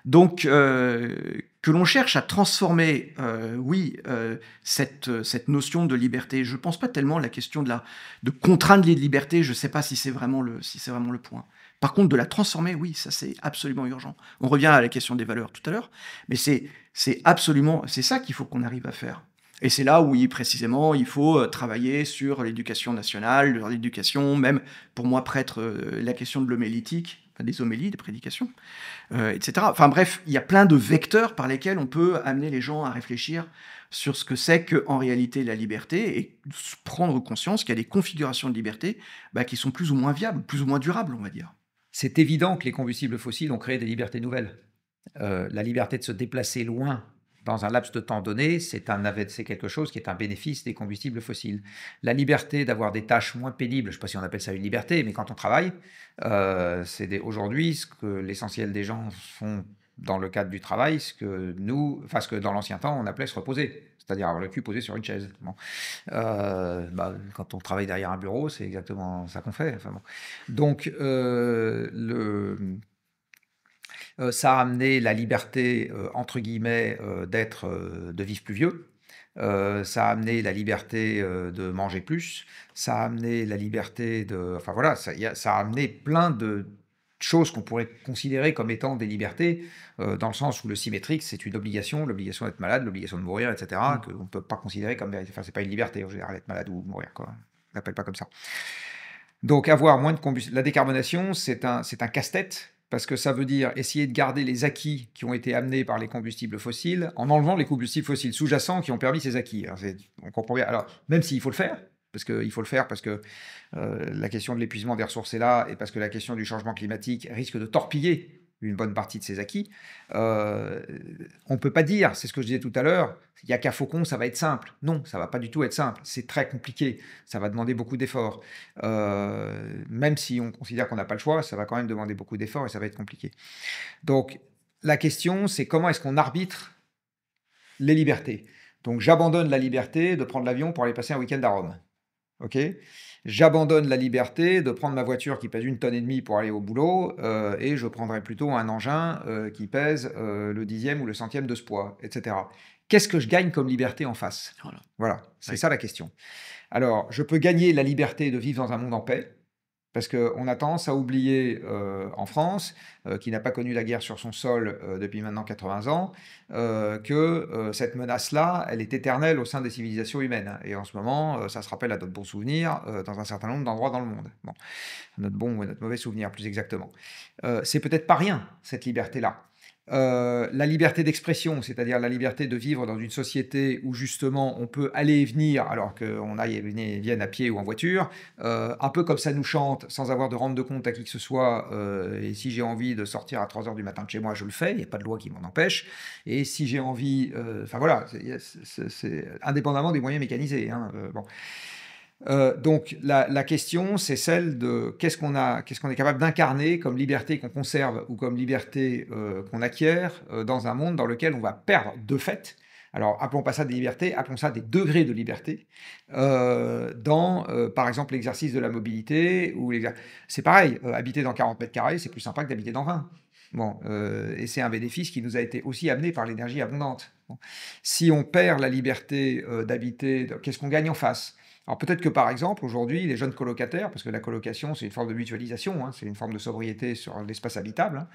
Donc, que l'on cherche à transformer, cette notion de liberté, je ne pense pas tellement à la question de contraindre les libertés, je ne sais pas si c'est vraiment le point. Par contre, de la transformer, oui, ça c'est absolument urgent. On revient à la question des valeurs tout à l'heure, mais c'est ça qu'il faut qu'on arrive à faire. Et c'est là où, précisément, il faut travailler sur l'éducation nationale, l'éducation, même, pour moi, prêtre, la question de l'homélétique, des homélies, des prédications, etc. Enfin bref, il y a plein de vecteurs par lesquels on peut amener les gens à réfléchir sur ce que c'est qu'en réalité la liberté et prendre conscience qu'il y a des configurations de liberté qui sont plus ou moins viables, plus ou moins durables, on va dire. C'est évident que les combustibles fossiles ont créé des libertés nouvelles. La liberté de se déplacer loin dans un laps de temps donné, c'est quelque chose qui est un bénéfice des combustibles fossiles. La liberté d'avoir des tâches moins pénibles, je ne sais pas si on appelle ça une liberté, mais quand on travaille, aujourd'hui, ce que l'essentiel des gens font dans le cadre du travail, ce que dans l'ancien temps, on appelait se reposer, c'est-à-dire avoir le cul posé sur une chaise. Bon. Quand on travaille derrière un bureau, c'est exactement ça qu'on fait. Enfin, bon. Donc, ça a amené la liberté, entre guillemets, de vivre plus vieux. Ça a amené la liberté de manger plus. Ça a amené la liberté de... Enfin voilà, ça a amené plein de choses qu'on pourrait considérer comme étant des libertés, dans le sens où le symétrique, c'est une obligation, l'obligation d'être malade, l'obligation de mourir, etc., qu'on ne peut pas considérer comme... Enfin, c'est pas une liberté, en général, être malade ou mourir, quoi. On l'appelle pas comme ça. Donc, avoir moins de combustible... La décarbonation, c'est un casse-tête, parce que ça veut dire essayer de garder les acquis qui ont été amenés par les combustibles fossiles, en enlevant les combustibles fossiles sous-jacents qui ont permis ces acquis. Alors, on comprend bien. Alors, même s'il faut le faire, parce que la question de l'épuisement des ressources est là, et parce que la question du changement climatique risque de torpiller une bonne partie de ces acquis, on ne peut pas dire, c'est ce que je disais tout à l'heure, il n'y a qu'à Faucon, ça va être simple. Non, ça ne va pas du tout être simple. C'est très compliqué. Ça va demander beaucoup d'efforts. Même si on considère qu'on n'a pas le choix, ça va quand même demander beaucoup d'efforts et ça va être compliqué. Donc, la question, c'est comment est-ce qu'on arbitre les libertés. Donc, j'abandonne la liberté de prendre l'avion pour aller passer un week-end à Rome. Ok ? J'abandonne la liberté de prendre ma voiture qui pèse 1,5 tonnes pour aller au boulot et je prendrai plutôt un engin qui pèse le 10e ou le 100e de ce poids, etc. Qu'est-ce que je gagne comme liberté en face ? Voilà, c'est ça la question. Alors, je peux gagner la liberté de vivre dans un monde en paix, parce qu'on a tendance à oublier en France, qui n'a pas connu la guerre sur son sol depuis maintenant 80 ans, que cette menace-là, elle est éternelle au sein des civilisations humaines. Et en ce moment, ça se rappelle à notre bon souvenir dans un certain nombre d'endroits dans le monde. Bon, notre bon ou notre mauvais souvenir, plus exactement. C'est peut-être pas rien, cette liberté-là. La liberté d'expression, c'est-à-dire la liberté de vivre dans une société où justement on peut aller et venir alors qu'on aille et vienne à pied ou en voiture, un peu comme ça nous chante, sans avoir de rendre de compte à qui que ce soit, et si j'ai envie de sortir à 3h du matin de chez moi, je le fais, il n'y a pas de loi qui m'en empêche, et si j'ai envie, enfin voilà, c'est indépendamment des moyens mécanisés, hein, bon. Donc la question, c'est celle de qu'est-ce qu'on est capable d'incarner comme liberté qu'on conserve ou comme liberté qu'on acquiert dans un monde dans lequel on va perdre de fait. Alors appelons pas ça des libertés, appelons ça des degrés de liberté dans par exemple l'exercice de la mobilité ou c'est pareil, habiter dans 40 mètres carrés, c'est plus sympa que d'habiter dans 20. Bon, et c'est un bénéfice qui nous a été aussi amené par l'énergie abondante. Bon. Si on perd la liberté d'habiter, qu'est-ce qu'on gagne en face ? Alors peut-être que par exemple, aujourd'hui, les jeunes colocataires, parce que la colocation, c'est une forme de mutualisation, hein, c'est une forme de sobriété sur l'espace habitable,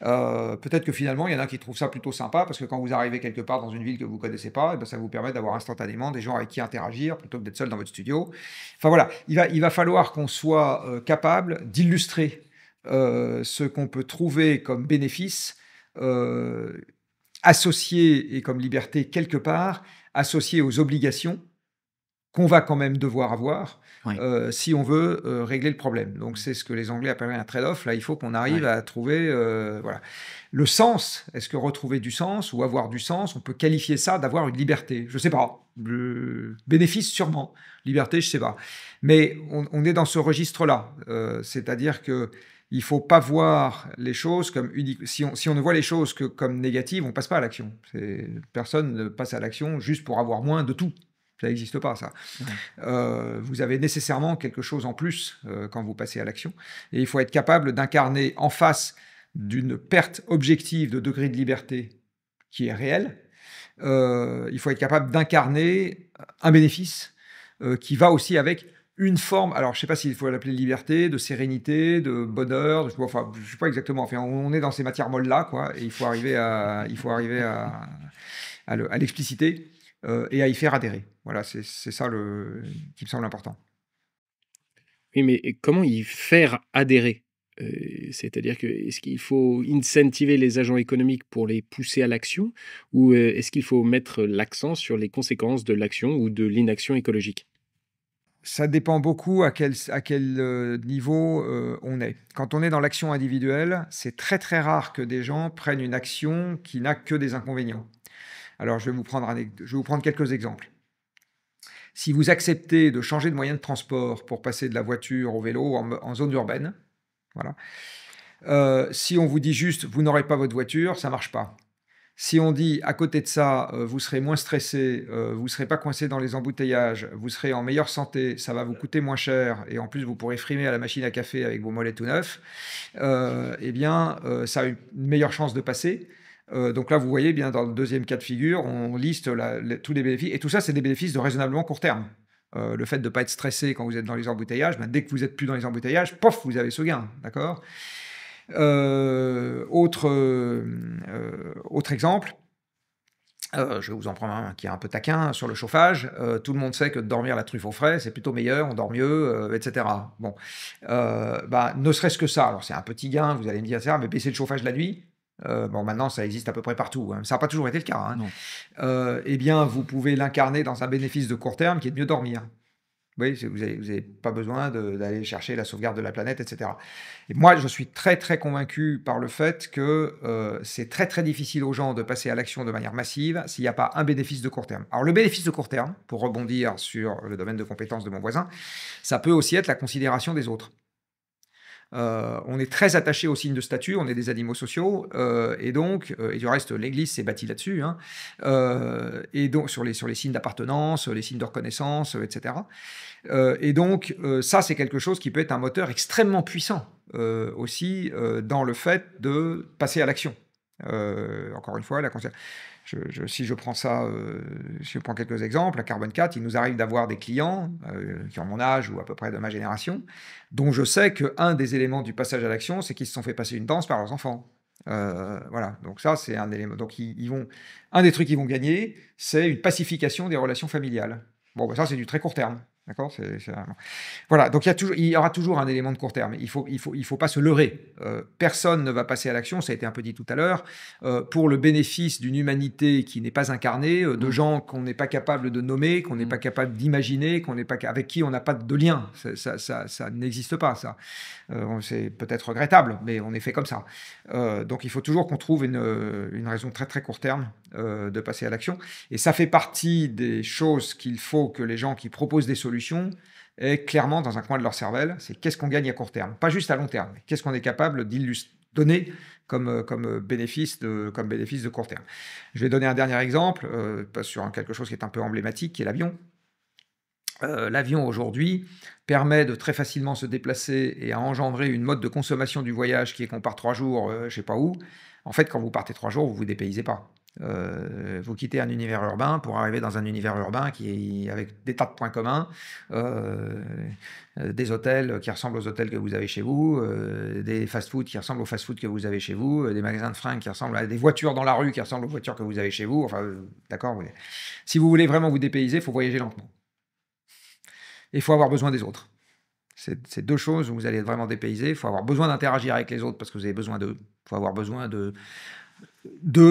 hein, peut-être que finalement, il y en a qui trouvent ça plutôt sympa, parce que quand vous arrivez quelque part dans une ville que vous ne connaissez pas, ça vous permet d'avoir instantanément des gens avec qui interagir, plutôt que d'être seul dans votre studio. Enfin voilà, il va falloir qu'on soit capable d'illustrer ce qu'on peut trouver comme bénéfice associé, et comme liberté quelque part, associé aux obligations qu'on va quand même devoir avoir si on veut régler le problème. Donc c'est ce que les Anglais appelleraient un trade-off. Là, il faut qu'on arrive à trouver voilà. Le sens. Est-ce que retrouver du sens ou avoir du sens, on peut qualifier ça d'avoir une liberté ? Je ne sais pas. Le bénéfice, sûrement. Liberté, je ne sais pas. Mais on est dans ce registre-là. C'est-à-dire que il ne faut pas voir les choses comme uniques. Si on ne voit les choses que comme négatives, on ne passe pas à l'action. Personne ne passe à l'action juste pour avoir moins de tout. Ça n'existe pas, ça. Vous avez nécessairement quelque chose en plus quand vous passez à l'action. Et il faut être capable d'incarner en face d'une perte objective de degré de liberté qui est réelle. Il faut être capable d'incarner un bénéfice qui va aussi avec une forme, alors je ne sais pas s'il faut l'appeler liberté, de sérénité, de bonheur, je ne sais pas exactement. Enfin, on est dans ces matières molles-là, quoi, et il faut arriver à l'expliciter. Et à y faire adhérer. Voilà, c'est ça qui me semble important. Oui, mais comment y faire adhérer ? C'est-à-dire que est-ce qu'il faut incentiver les agents économiques pour les pousser à l'action, ou est-ce qu'il faut mettre l'accent sur les conséquences de l'action ou de l'inaction écologique ? Ça dépend beaucoup à quel niveau on est. Quand on est dans l'action individuelle, c'est très très rare que des gens prennent une action qui n'a que des inconvénients. Alors, je vais vous prendre quelques exemples. Si vous acceptez de changer de moyen de transport pour passer de la voiture au vélo en zone urbaine, voilà. Si on vous dit juste, vous n'aurez pas votre voiture, ça ne marche pas. Si on dit, à côté de ça, vous serez moins stressé, vous ne serez pas coincé dans les embouteillages, vous serez en meilleure santé, ça va vous coûter moins cher, et en plus, vous pourrez frimer à la machine à café avec vos mollets tout neufs, eh bien, ça a une meilleure chance de passer. Donc là, vous voyez bien dans le deuxième cas de figure, on liste tous les bénéfices. Et tout ça, c'est des bénéfices de raisonnablement court terme. Le fait de ne pas être stressé quand vous êtes dans les embouteillages, dès que vous n'êtes plus dans les embouteillages, pof, vous avez ce gain. D'accord ? Autre exemple, je vais vous en prendre un qui est un peu taquin sur le chauffage. Tout le monde sait que de dormir la truffe au frais, c'est plutôt meilleur, on dort mieux, etc. Bon, ne serait-ce que ça, alors c'est un petit gain, vous allez me dire ça, mais baisser le chauffage la nuit, bon, maintenant ça existe à peu près partout, hein. Ça n'a pas toujours été le cas, hein. Eh bien, vous pouvez l'incarner dans un bénéfice de court terme qui est de mieux dormir. Oui, vous n'avez pas besoin d'aller chercher la sauvegarde de la planète, etc. Et moi, je suis très, très convaincu par le fait que c'est très, très difficile aux gens de passer à l'action de manière massive s'il n'y a pas un bénéfice de court terme. Alors, le bénéfice de court terme, pour rebondir sur le domaine de compétences de mon voisin, ça peut aussi être la considération des autres. On est très attaché aux signes de statut, on est des animaux sociaux, et donc, et du reste, l'Église s'est bâtie là-dessus, hein, et donc sur les signes d'appartenance, les signes de reconnaissance, etc. Et donc, ça, c'est quelque chose qui peut être un moteur extrêmement puissant aussi dans le fait de passer à l'action. Encore une fois, si je prends ça, si je prends quelques exemples, à Carbone 4, il nous arrive d'avoir des clients qui ont mon âge ou à peu près de ma génération, dont je sais qu'un des éléments du passage à l'action, c'est qu'ils se sont fait passer une danse par leurs enfants. Voilà, donc ça, c'est un élément. Donc, un des trucs qu'ils vont gagner, c'est une pacification des relations familiales. Bon, ça, c'est du très court terme. D'accord. Voilà, donc il y aura toujours un élément de court terme. Il faut pas se leurrer. Personne ne va passer à l'action, ça a été un peu dit tout à l'heure, pour le bénéfice d'une humanité qui n'est pas incarnée, de gens qu'on n'est pas capable de nommer, qu'on n'est pas capable d'imaginer, avec qui on n'a pas de lien. Ça n'existe pas, ça. C'est peut-être regrettable, mais on est fait comme ça. Donc il faut toujours qu'on trouve une raison très très court terme de passer à l'action. Et ça fait partie des choses qu'il faut que les gens qui proposent des solutions aient clairement dans un coin de leur cervelle. C'est qu'est-ce qu'on gagne à court terme, pas juste à long terme. Qu'est-ce qu'on est capable donner comme bénéfice de court terme. Je vais donner un dernier exemple sur quelque chose qui est un peu emblématique, qui est l'avion. L'avion aujourd'hui permet de très facilement se déplacer et à engendrer une mode de consommation du voyage qui est qu'on part 3 jours, je ne sais pas où. En fait, quand vous partez 3 jours, vous ne vous dépaysez pas. Vous quittez un univers urbain pour arriver dans un univers urbain qui est avec des tas de points communs, des hôtels qui ressemblent aux hôtels que vous avez chez vous, des fast-food qui ressemblent aux fast-food que vous avez chez vous, des magasins de fringues qui ressemblent à des voitures dans la rue qui ressemblent aux voitures que vous avez chez vous. Enfin, d'accord. Si vous voulez vraiment vous dépayser, il faut voyager lentement. Et il faut avoir besoin des autres. C'est deux choses où vous allez être vraiment dépaysé. Il faut avoir besoin d'interagir avec les autres parce que vous avez besoin d'eux. Il faut avoir besoin d'eux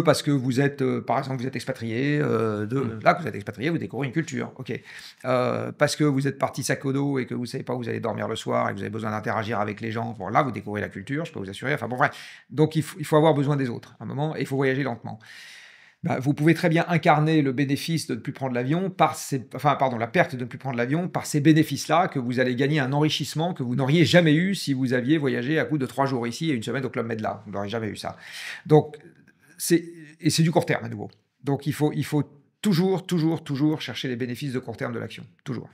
parce que vous êtes, par exemple, vous êtes expatrié. Là, vous êtes expatrié, vous découvrez une culture. Ok. Parce que vous êtes parti sac au dos et que vous ne savez pas où vous allez dormir le soir et que vous avez besoin d'interagir avec les gens. Bon, là, vous découvrez la culture, je peux vous assurer. Enfin bon, bref. Donc, il faut avoir besoin des autres à un moment et il faut voyager lentement. Vous pouvez très bien incarner le bénéfice de ne plus prendre l'avion la perte de ne plus prendre l'avion par ces bénéfices-là que vous allez gagner un enrichissement que vous n'auriez jamais eu si vous aviez voyagé à coup de 3 jours ici et 1 semaine au Club Med là. Vous n'aurez jamais eu ça. Donc, c'est du court terme à nouveau. Donc, il faut toujours chercher les bénéfices de court terme de l'action. Toujours.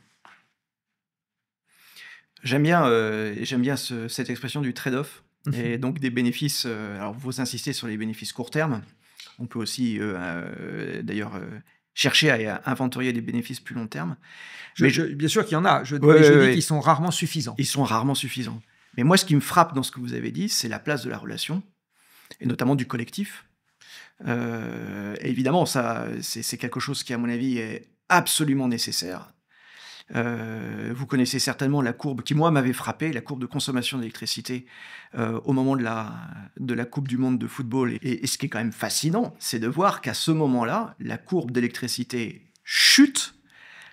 J'aime bien cette expression du trade-off et donc des bénéfices. Alors, vous insistez sur les bénéfices court terme. On peut aussi, d'ailleurs, chercher à inventorier des bénéfices plus long terme. Bien sûr qu'il y en a. Je dis qu'ils sont rarement suffisants. Ils sont rarement suffisants. Mais moi, ce qui me frappe dans ce que vous avez dit, c'est la place de la relation, et notamment du collectif. Et évidemment, ça, c'est quelque chose qui, à mon avis, est absolument nécessaire. Vous connaissez certainement la courbe qui, moi, m'avait frappé, la courbe de consommation d'électricité au moment de la Coupe du Monde de football. Et ce qui est quand même fascinant, c'est de voir qu'à ce moment-là, la courbe d'électricité chute,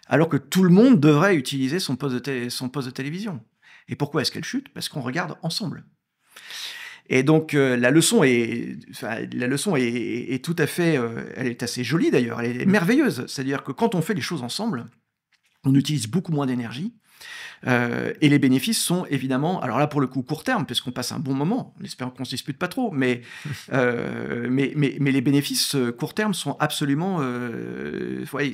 alors que tout le monde devrait utiliser son poste de télévision. Et pourquoi est-ce qu'elle chute? Parce qu'on regarde ensemble. Et donc la leçon est tout à fait, elle est assez jolie d'ailleurs, elle est merveilleuse. C'est-à-dire que quand on fait les choses ensemble, on utilise beaucoup moins d'énergie. Et les bénéfices sont évidemment, alors là pour le coup court terme, puisqu'on passe un bon moment, en espérant qu'on ne se dispute pas trop, mais les bénéfices court terme sont absolument,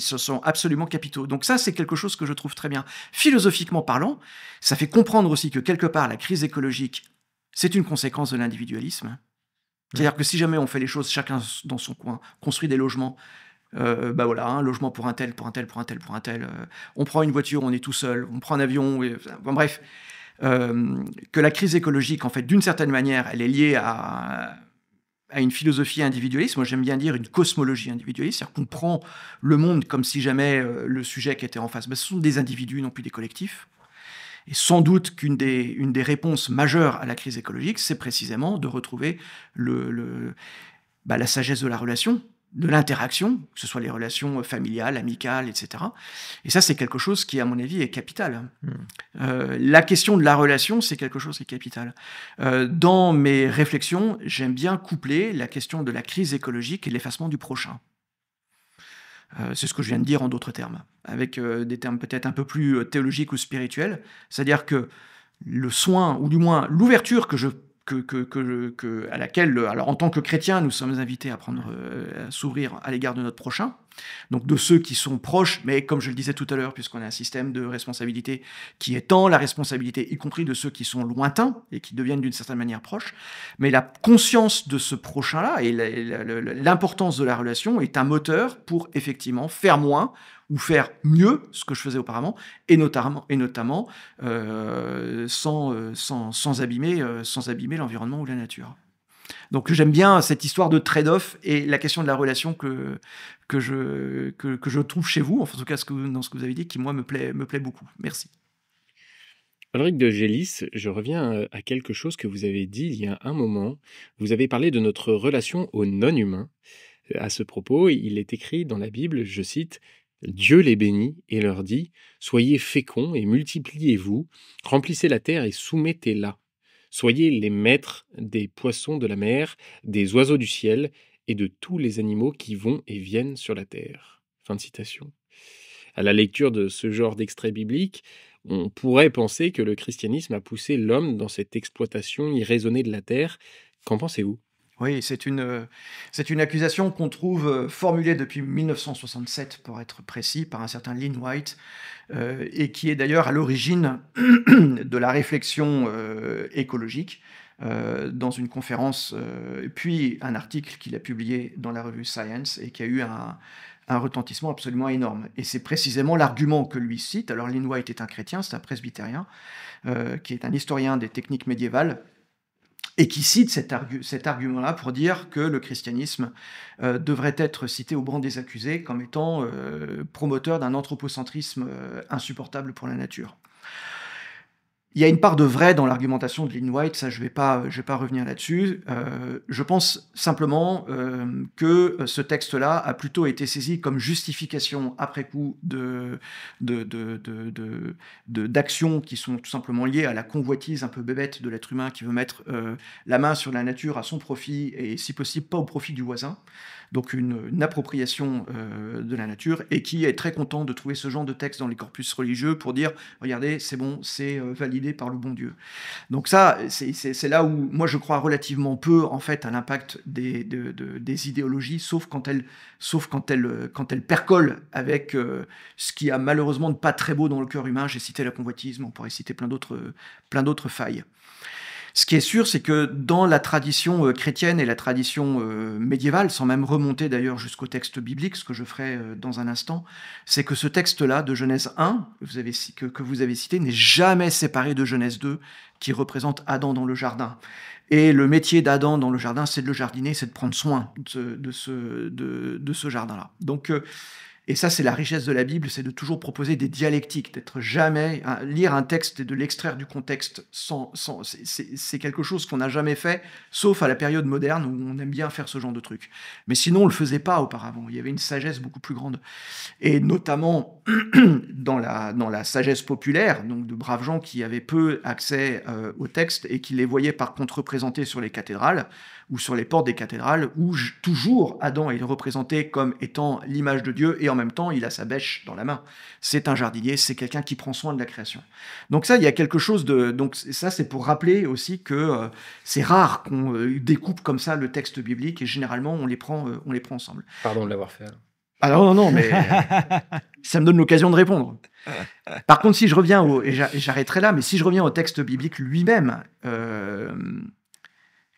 sont absolument capitaux. Donc ça, c'est quelque chose que je trouve très bien. Philosophiquement parlant, ça fait comprendre aussi que quelque part, la crise écologique, c'est une conséquence de l'individualisme. C'est-à-dire que si jamais on fait les choses chacun dans son coin, construit des logements, un logement pour un tel, on prend une voiture, on est tout seul, on prend un avion, bref, que la crise écologique, en fait, d'une certaine manière, elle est liée à une philosophie individualiste. Moi, j'aime bien dire une cosmologie individualiste, c'est-à-dire qu'on prend le monde comme si jamais le sujet qui était en face, ce sont des individus, non plus des collectifs. Et sans doute une des réponses majeures à la crise écologique, c'est précisément de retrouver la sagesse de la relation, de l'interaction, que ce soit les relations familiales, amicales, etc. Et ça, c'est quelque chose qui, à mon avis, est capital. La question de la relation, c'est quelque chose qui est capital. Dans mes réflexions, j'aime bien coupler la question de la crise écologique et l'effacement du prochain. C'est ce que je viens de dire en d'autres termes, avec des termes peut-être un peu plus théologiques ou spirituels. C'est-à-dire que le soin, ou du moins l'ouverture à laquelle, alors en tant que chrétiens, nous sommes invités à s'ouvrir à l'égard de notre prochain, donc de ceux qui sont proches, mais comme je le disais tout à l'heure, puisqu'on a un système de responsabilité qui étend la responsabilité, y compris de ceux qui sont lointains et qui deviennent d'une certaine manière proches, mais la conscience de ce prochain-là et l'importance de la relation est un moteur pour effectivement faire moins ou faire mieux ce que je faisais auparavant, et notamment sans abîmer l'environnement ou la nature. Donc j'aime bien cette histoire de trade-off et la question de la relation que je trouve chez vous, enfin, en tout cas dans ce que vous avez dit, qui moi me plaît beaucoup. Merci. Ulrich de Gélis, je reviens à quelque chose que vous avez dit il y a un moment. Vous avez parlé de notre relation aux non-humains. À ce propos, il est écrit dans la Bible, je cite, « Dieu les bénit et leur dit, soyez féconds et multipliez-vous, remplissez la terre et soumettez-la. Soyez les maîtres des poissons de la mer, des oiseaux du ciel et de tous les animaux qui vont et viennent sur la terre. » Fin de citation. À la lecture de ce genre d'extrait biblique, on pourrait penser que le christianisme a poussé l'homme dans cette exploitation irraisonnée de la terre. Qu'en pensez-vous ? Oui, c'est une accusation qu'on trouve formulée depuis 1967, pour être précis, par un certain Lynn White, et qui est d'ailleurs à l'origine de la réflexion écologique, dans une conférence, puis un article qu'il a publié dans la revue Science, et qui a eu un retentissement absolument énorme. Et c'est précisément l'argument que lui cite. Alors Lynn White est un chrétien, c'est un presbytérien, qui est un historien des techniques médiévales, et qui cite cet argument-là pour dire que le christianisme devrait être cité au banc des accusés comme étant promoteur d'un anthropocentrisme insupportable pour la nature. Il y a une part de vrai dans l'argumentation de Lynn White, ça je vais pas revenir là-dessus. Je pense simplement que ce texte-là a plutôt été saisi comme justification après coup d'actions qui sont tout simplement liées à la convoitise un peu bébête de l'être humain qui veut mettre la main sur la nature à son profit et si possible pas au profit du voisin. Donc une appropriation de la nature, et qui est très content de trouver ce genre de texte dans les corpus religieux pour dire « Regardez, c'est bon, c'est validé par le bon Dieu ». Donc ça, c'est là où moi je crois relativement peu en fait à l'impact des idéologies, sauf quand elles percolent avec ce qui a malheureusement de pas très beau dans le cœur humain. J'ai cité la convoitise, mais on pourrait citer plein d'autres failles. Ce qui est sûr, c'est que dans la tradition chrétienne et la tradition médiévale, sans même remonter d'ailleurs jusqu'au texte biblique, ce que je ferai dans un instant, c'est que ce texte-là de Genèse 1, que vous avez cité, n'est jamais séparé de Genèse 2, qui représente Adam dans le jardin. Et le métier d'Adam dans le jardin, c'est de le jardiner, c'est de prendre soin de ce jardin-là. Donc, et ça, c'est la richesse de la Bible, c'est de toujours proposer des dialectiques, d'être jamais... lire un texte et de l'extraire du contexte, c'est quelque chose qu'on n'a jamais fait, sauf à la période moderne où on aime bien faire ce genre de truc. Mais sinon, on ne le faisait pas auparavant. Il y avait une sagesse beaucoup plus grande. Et notamment dans la sagesse populaire, donc de braves gens qui avaient peu accès aux textes et qui les voyaient par contre représentés sur les cathédrales ou sur les portes des cathédrales, où toujours Adam est représenté comme étant l'image de Dieu, et en même temps, il a sa bêche dans la main. C'est un jardinier, c'est quelqu'un qui prend soin de la création. Donc ça, il y a quelque chose de... Donc ça, c'est pour rappeler aussi que c'est rare qu'on découpe comme ça le texte biblique, et généralement, on les prend ensemble. Pardon de l'avoir fait. Alors non, mais ça me donne l'occasion de répondre. Par contre, si je reviens et j'arrêterai là, mais si je reviens au texte biblique lui-même...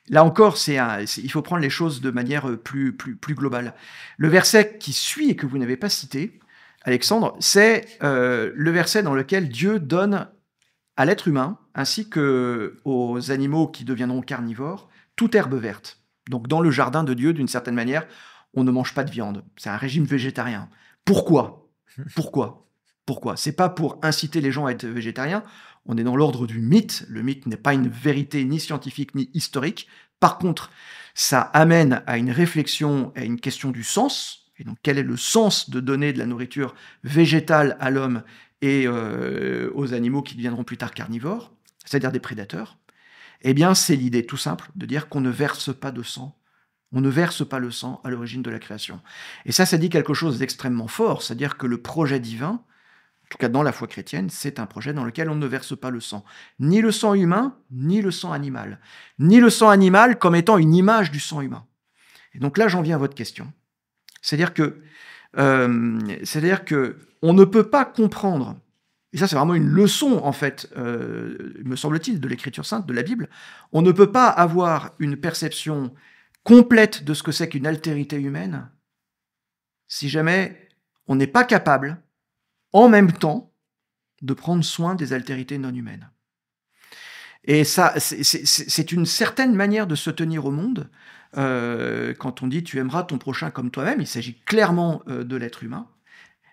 Là encore, il faut prendre les choses de manière plus globale. Le verset qui suit et que vous n'avez pas cité, Alexandre, c'est le verset dans lequel Dieu donne à l'être humain ainsi qu'aux animaux qui deviendront carnivores, toute herbe verte. Donc dans le jardin de Dieu, d'une certaine manière, on ne mange pas de viande. C'est un régime végétarien. Pourquoi? Pourquoi? C'est pas pour inciter les gens à être végétariens. On est dans l'ordre du mythe. Le mythe n'est pas une vérité ni scientifique ni historique. Par contre, ça amène à une réflexion, à une question du sens. Et donc, quel est le sens de donner de la nourriture végétale à l'homme et aux animaux qui deviendront plus tard carnivores, c'est-à-dire des prédateurs? Eh bien, c'est l'idée tout simple de dire qu'on ne verse pas de sang. On ne verse pas le sang à l'origine de la création. Et ça dit quelque chose d'extrêmement fort, c'est-à-dire que le projet divin, en tout cas dans la foi chrétienne, c'est un projet dans lequel on ne verse pas le sang. Ni le sang humain, ni le sang animal. Ni le sang animal comme étant une image du sang humain. Et donc là, j'en viens à votre question. C'est-à-dire que on ne peut pas comprendre, et ça c'est vraiment une leçon en fait, me semble-t-il, de l'Écriture sainte, de la Bible, on ne peut pas avoir une perception complète de ce que c'est qu'une altérité humaine si jamais on n'est pas capable, en même temps, de prendre soin des altérités non humaines. Et ça, c'est une certaine manière de se tenir au monde. Quand on dit « tu aimeras ton prochain comme toi-même », il s'agit clairement de l'être humain.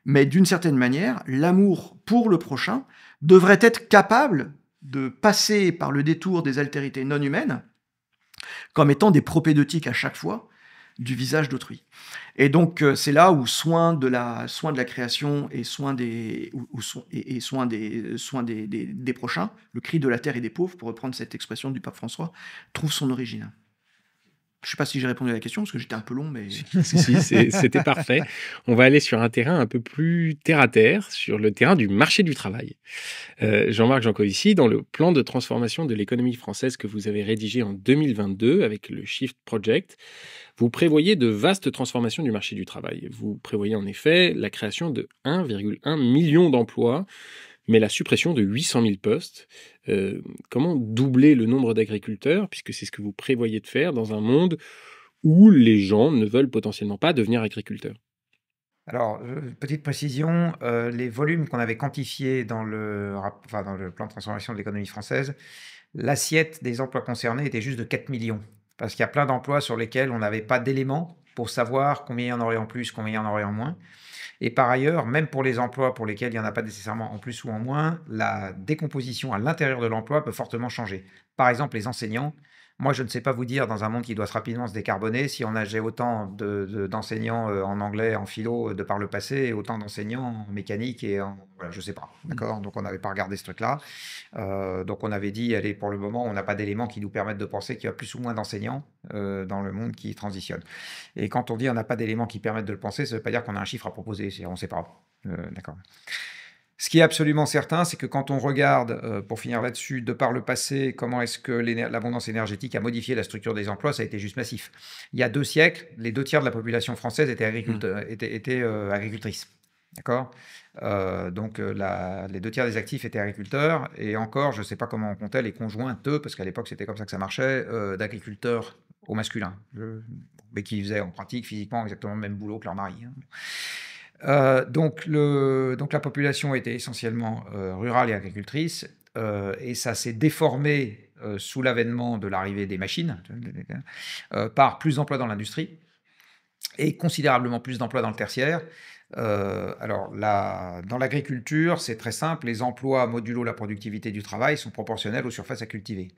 Mais d'une certaine manière, l'amour pour le prochain devrait être capable de passer par le détour des altérités non humaines comme étant des propédeutiques à chaque fois du visage d'autrui. Et donc, c'est là où soin de la création et soin des prochains, le cri de la terre et des pauvres, pour reprendre cette expression du pape François, trouve son origine. Je ne sais pas si j'ai répondu à la question, parce que j'étais un peu long, mais... Si, c'était parfait. On va aller sur un terrain un peu plus terre-à-terre, sur le terrain du marché du travail. Jean-Marc Jancovici, dans le plan de transformation de l'économie française que vous avez rédigé en 2022 avec le Shift Project, vous prévoyez de vastes transformations du marché du travail. Vous prévoyez en effet la création de 1,1 million d'emplois, mais la suppression de 800 000 postes. Comment doubler le nombre d'agriculteurs, puisque c'est ce que vous prévoyez de faire dans un monde où les gens ne veulent potentiellement pas devenir agriculteurs? Alors, petite précision, les volumes qu'on avait quantifiés dans le plan de transformation de l'économie française, l'assiette des emplois concernés était juste de 4 millions. Parce qu'il y a plein d'emplois sur lesquels on n'avait pas d'éléments pour savoir combien il y en aurait en plus, combien il y en aurait en moins. Et par ailleurs, même pour les emplois pour lesquels il n'y en a pas nécessairement en plus ou en moins, la décomposition à l'intérieur de l'emploi peut fortement changer. Par exemple, les enseignants. Moi, je ne sais pas vous dire, dans un monde qui doit rapidement se décarboner, si on avait autant d'enseignants en anglais, en philo, de par le passé, et autant d'enseignants en mécanique et en... Voilà, je ne sais pas, d'accord? Donc, on n'avait pas regardé ce truc-là. Donc, on avait dit, allez, pour le moment, on n'a pas d'éléments qui nous permettent de penser qu'il y a plus ou moins d'enseignants dans le monde qui transitionne. Et quand on dit on n'a pas d'éléments qui permettent de le penser, ça ne veut pas dire qu'on a un chiffre à proposer, on ne sait pas. D'accord. Ce qui est absolument certain, c'est que quand on regarde, pour finir là-dessus, de par le passé, comment est-ce que l'abondance énergétique a modifié la structure des emplois, ça a été juste massif. Il y a 2 siècles, les 2 tiers de la population française étaient agricultrices. D'accord? Donc, les 2 tiers des actifs étaient agriculteurs, et encore, je ne sais pas comment on comptait les conjointes, parce qu'à l'époque, c'était comme ça que ça marchait, d'agriculteurs au masculin, mais qui faisaient en pratique, physiquement, exactement le même boulot que leur mari. Donc la population était essentiellement rurale et agricultrice, et ça s'est déformé sous l'avènement de l'arrivée des machines, par plus d'emplois dans l'industrie et considérablement plus d'emplois dans le tertiaire. Alors dans l'agriculture, c'est très simple, les emplois modulo la productivité du travail sont proportionnels aux surfaces à cultiver.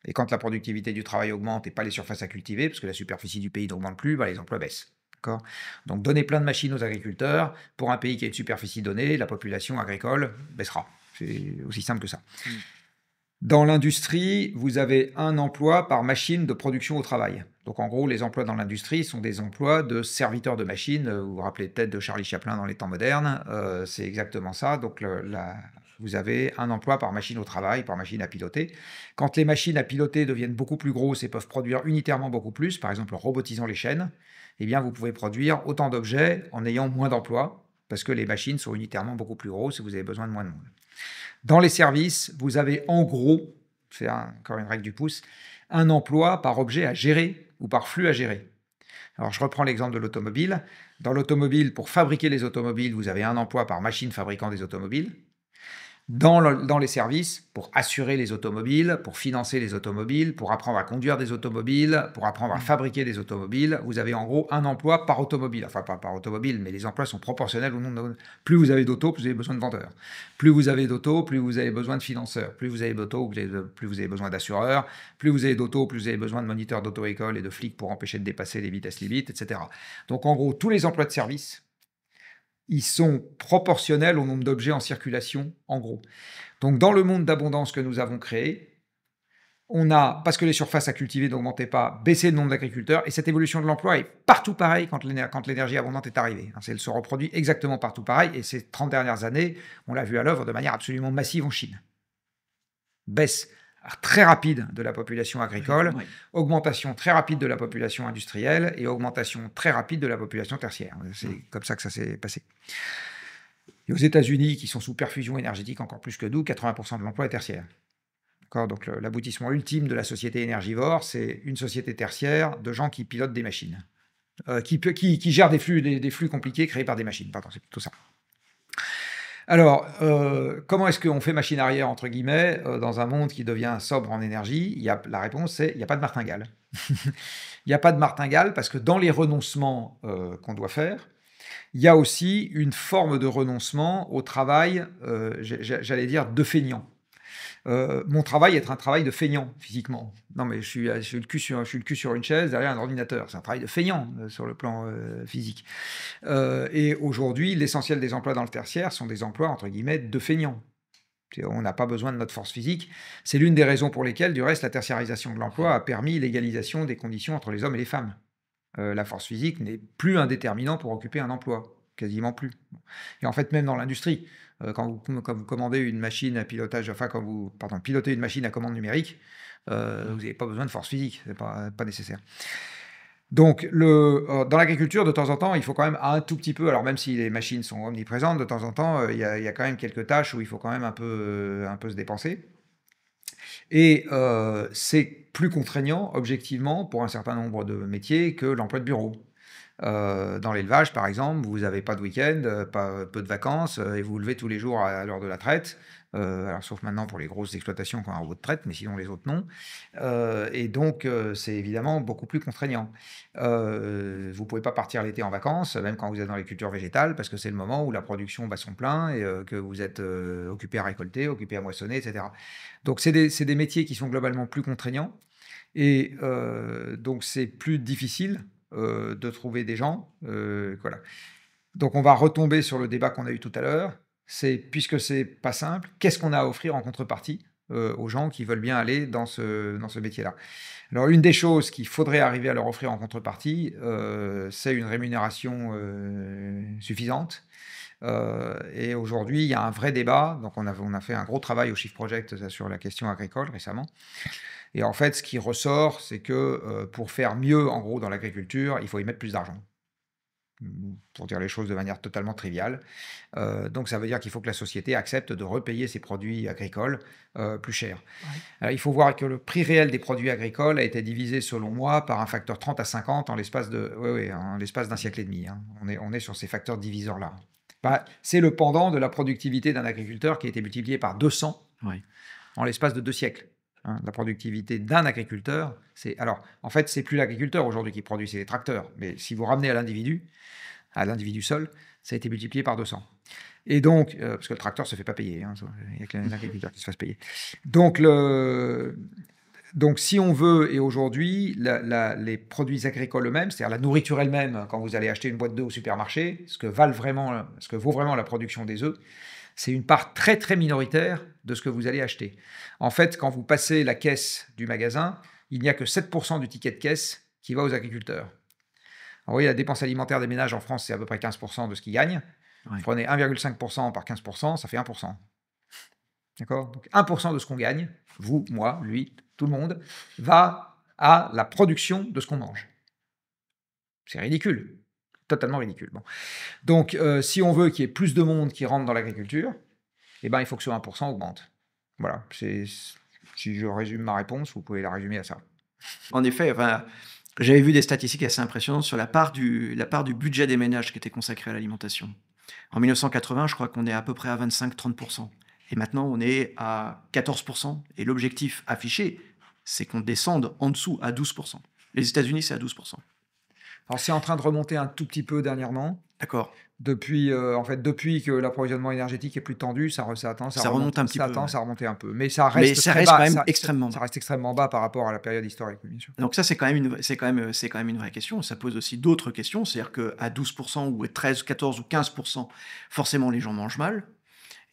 Et quand la productivité du travail augmente et pas les surfaces à cultiver, parce que la superficie du pays n'augmente plus, les emplois baissent. Donc, donner plein de machines aux agriculteurs, pour un pays qui a une superficie donnée, la population agricole baissera. C'est aussi simple que ça. Dans l'industrie, vous avez un emploi par machine de production au travail. Donc, en gros, les emplois dans l'industrie sont des emplois de serviteurs de machines. Vous vous rappelez peut-être de Charlie Chaplin dans les temps modernes. C'est exactement ça. Donc, vous avez un emploi par machine au travail, par machine à piloter. Quand les machines à piloter deviennent beaucoup plus grosses et peuvent produire unitairement beaucoup plus, par exemple en robotisant les chaînes, eh bien, vous pouvez produire autant d'objets en ayant moins d'emplois, parce que les machines sont unitairement beaucoup plus grosses et vous avez besoin de moins de monde. Dans les services, vous avez en gros, c'est encore une règle du pouce, un emploi par objet à gérer ou par flux à gérer. Alors, je reprends l'exemple de l'automobile. Dans l'automobile, pour fabriquer les automobiles, vous avez un emploi par machine fabriquant des automobiles. dans les services pour assurer les automobiles, pour financer les automobiles, pour apprendre à conduire des automobiles, pour apprendre à fabriquer des automobiles. Vous avez en gros un emploi par automobile. Enfin, pas par automobile, mais les emplois sont proportionnels au nombre de... Plus vous avez d'autos, plus vous avez besoin de vendeurs. Plus vous avez d'autos, plus vous avez besoin de financeurs. Plus vous avez d'autos, plus vous avez besoin d'assureurs. Plus vous avez d'autos, plus vous avez besoin de moniteurs d'auto-école et de flics pour empêcher de dépasser les vitesses limites, etc. Donc en gros, tous les emplois de service, ils sont proportionnels au nombre d'objets en circulation, en gros. Donc, dans le monde d'abondance que nous avons créé, on a, parce que les surfaces à cultiver n'augmentaient pas, baissé le nombre d'agriculteurs, et cette évolution de l'emploi est partout pareil quand l'énergie abondante est arrivée. Elle se reproduit exactement partout pareil, et ces 30 dernières années, on l'a vu à l'œuvre de manière absolument massive en Chine. Baisse très rapide de la population agricole, oui. Augmentation très rapide de la population industrielle et augmentation très rapide de la population tertiaire. C'est comme ça que ça s'est passé. Et aux États-Unis, qui sont sous perfusion énergétique encore plus que nous, 80% de l'emploi est tertiaire. Donc l'aboutissement ultime de la société énergivore, c'est une société tertiaire de gens qui pilotent des machines, qui gèrent des flux compliqués créés par des machines. Pardon, c'est plutôt ça. Alors, comment est-ce qu'on fait machine arrière, entre guillemets, dans un monde qui devient sobre en énergie? La réponse, c'est il n'y a pas de martingale. Il n'y a pas de martingale parce que dans les renoncements qu'on doit faire, il y a aussi une forme de renoncement au travail, j'allais dire, de feignant. Mon travail est un travail de feignant, physiquement. Non, mais je suis le cul sur une chaise derrière un ordinateur. C'est un travail de feignant sur le plan physique. Et aujourd'hui, l'essentiel des emplois dans le tertiaire sont des emplois, entre guillemets, de feignants. On n'a pas besoin de notre force physique. C'est l'une des raisons pour lesquelles, du reste, la tertiarisation de l'emploi a permis l'égalisation des conditions entre les hommes et les femmes. La force physique n'est plus un déterminant pour occuper un emploi. Quasiment plus. Et en fait, même dans l'industrie, quand vous commandez une machine à pilotage, enfin, quand vous pilotez une machine à commande numérique, vous n'avez pas besoin de force physique, c'est pas nécessaire. Donc, dans l'agriculture, de temps en temps, il faut quand même un tout petit peu, alors même si les machines sont omniprésentes, de temps en temps, il y a quand même quelques tâches où il faut quand même un peu se dépenser. Et c'est plus contraignant, objectivement, pour un certain nombre de métiers que l'emploi de bureau. Dans l'élevage, par exemple, vous n'avez pas de week-end, peu de vacances, et vous vous levez tous les jours à l'heure de la traite, alors, sauf maintenant pour les grosses exploitations qui ont un robot de traite, mais sinon les autres non. Et donc, c'est évidemment beaucoup plus contraignant. Vous ne pouvez pas partir l'été en vacances, même quand vous êtes dans les cultures végétales, parce que c'est le moment où la production bat son plein et que vous êtes occupé à récolter, occupé à moissonner, etc. Donc, c'est des métiers qui sont globalement plus contraignants, et donc c'est plus difficile de trouver des gens. Voilà. Donc, on va retomber sur le débat qu'on a eu tout à l'heure. Puisque c'est pas simple, qu'est-ce qu'on a à offrir en contrepartie aux gens qui veulent bien aller dans ce métier-là? Alors, une des choses qu'il faudrait arriver à leur offrir en contrepartie, c'est une rémunération suffisante. Et aujourd'hui, il y a un vrai débat. Donc, on a fait un gros travail au Shift Project sur la question agricole récemment. Et en fait, ce qui ressort, c'est que pour faire mieux, en gros, dans l'agriculture, il faut y mettre plus d'argent. Pour dire les choses de manière totalement triviale. Donc, ça veut dire qu'il faut que la société accepte de repayer ses produits agricoles plus cher. Ouais. Alors, il faut voir que le prix réel des produits agricoles a été divisé, selon moi, par un facteur 30 à 50 en l'espace d'un siècle et demi. Hein. On est sur ces facteurs diviseurs-là. C'est le pendant de la productivité d'un agriculteur qui a été multiplié par 200 en l'espace de 2 siècles. La productivité d'un agriculteur, alors en fait, c'est plus l'agriculteur aujourd'hui qui produit, c'est les tracteurs. Mais si vous ramenez à l'individu seul, ça a été multiplié par 200. Et donc, parce que le tracteur ne se fait pas payer, hein, il n'y a que l'agriculteur qui se fasse payer. Donc, si on veut, et aujourd'hui, les produits agricoles eux-mêmes, c'est-à-dire la nourriture elle-même, quand vous allez acheter une boîte d'œufs au supermarché, ce que vaut vraiment la production des œufs, c'est une part très, très minoritaire de ce que vous allez acheter. En fait, quand vous passez la caisse du magasin, il n'y a que 7% du ticket de caisse qui va aux agriculteurs. Alors, vous voyez, la dépense alimentaire des ménages en France, c'est à peu près 15% de ce qu'ils gagnent. Ouais. Prenez 1,5% par 15%, ça fait 1%. D'accord ? Donc, 1% de ce qu'on gagne, vous, moi, lui, tout le monde, va à la production de ce qu'on mange. C'est ridicule. Totalement ridicule. Bon. Donc, si on veut qu'il y ait plus de monde qui rentre dans l'agriculture, il faut que ce 1% augmente. Voilà. Si je résume ma réponse, vous pouvez la résumer à ça. En effet, j'avais vu des statistiques assez impressionnantes sur la part du budget des ménages qui était consacré à l'alimentation. En 1980, je crois qu'on est à peu près à 25-30%. Et maintenant, on est à 14%. Et l'objectif affiché, c'est qu'on descende en dessous à 12%. Les États-Unis, c'est à 12%. Alors, c'est en train de remonter un tout petit peu dernièrement. D'accord. Depuis que l'approvisionnement énergétique est plus tendu, ça remonte un petit peu. Ça a remonté un peu. Mais ça Mais reste ça très reste bas. quand même extrêmement Ça bas. reste extrêmement bas par rapport à la période historique, oui, bien sûr. Donc ça, c'est quand même une vraie question. Ça pose aussi d'autres questions. C'est-à-dire qu'à 12% ou à 13, 14 ou 15%, forcément, les gens mangent mal.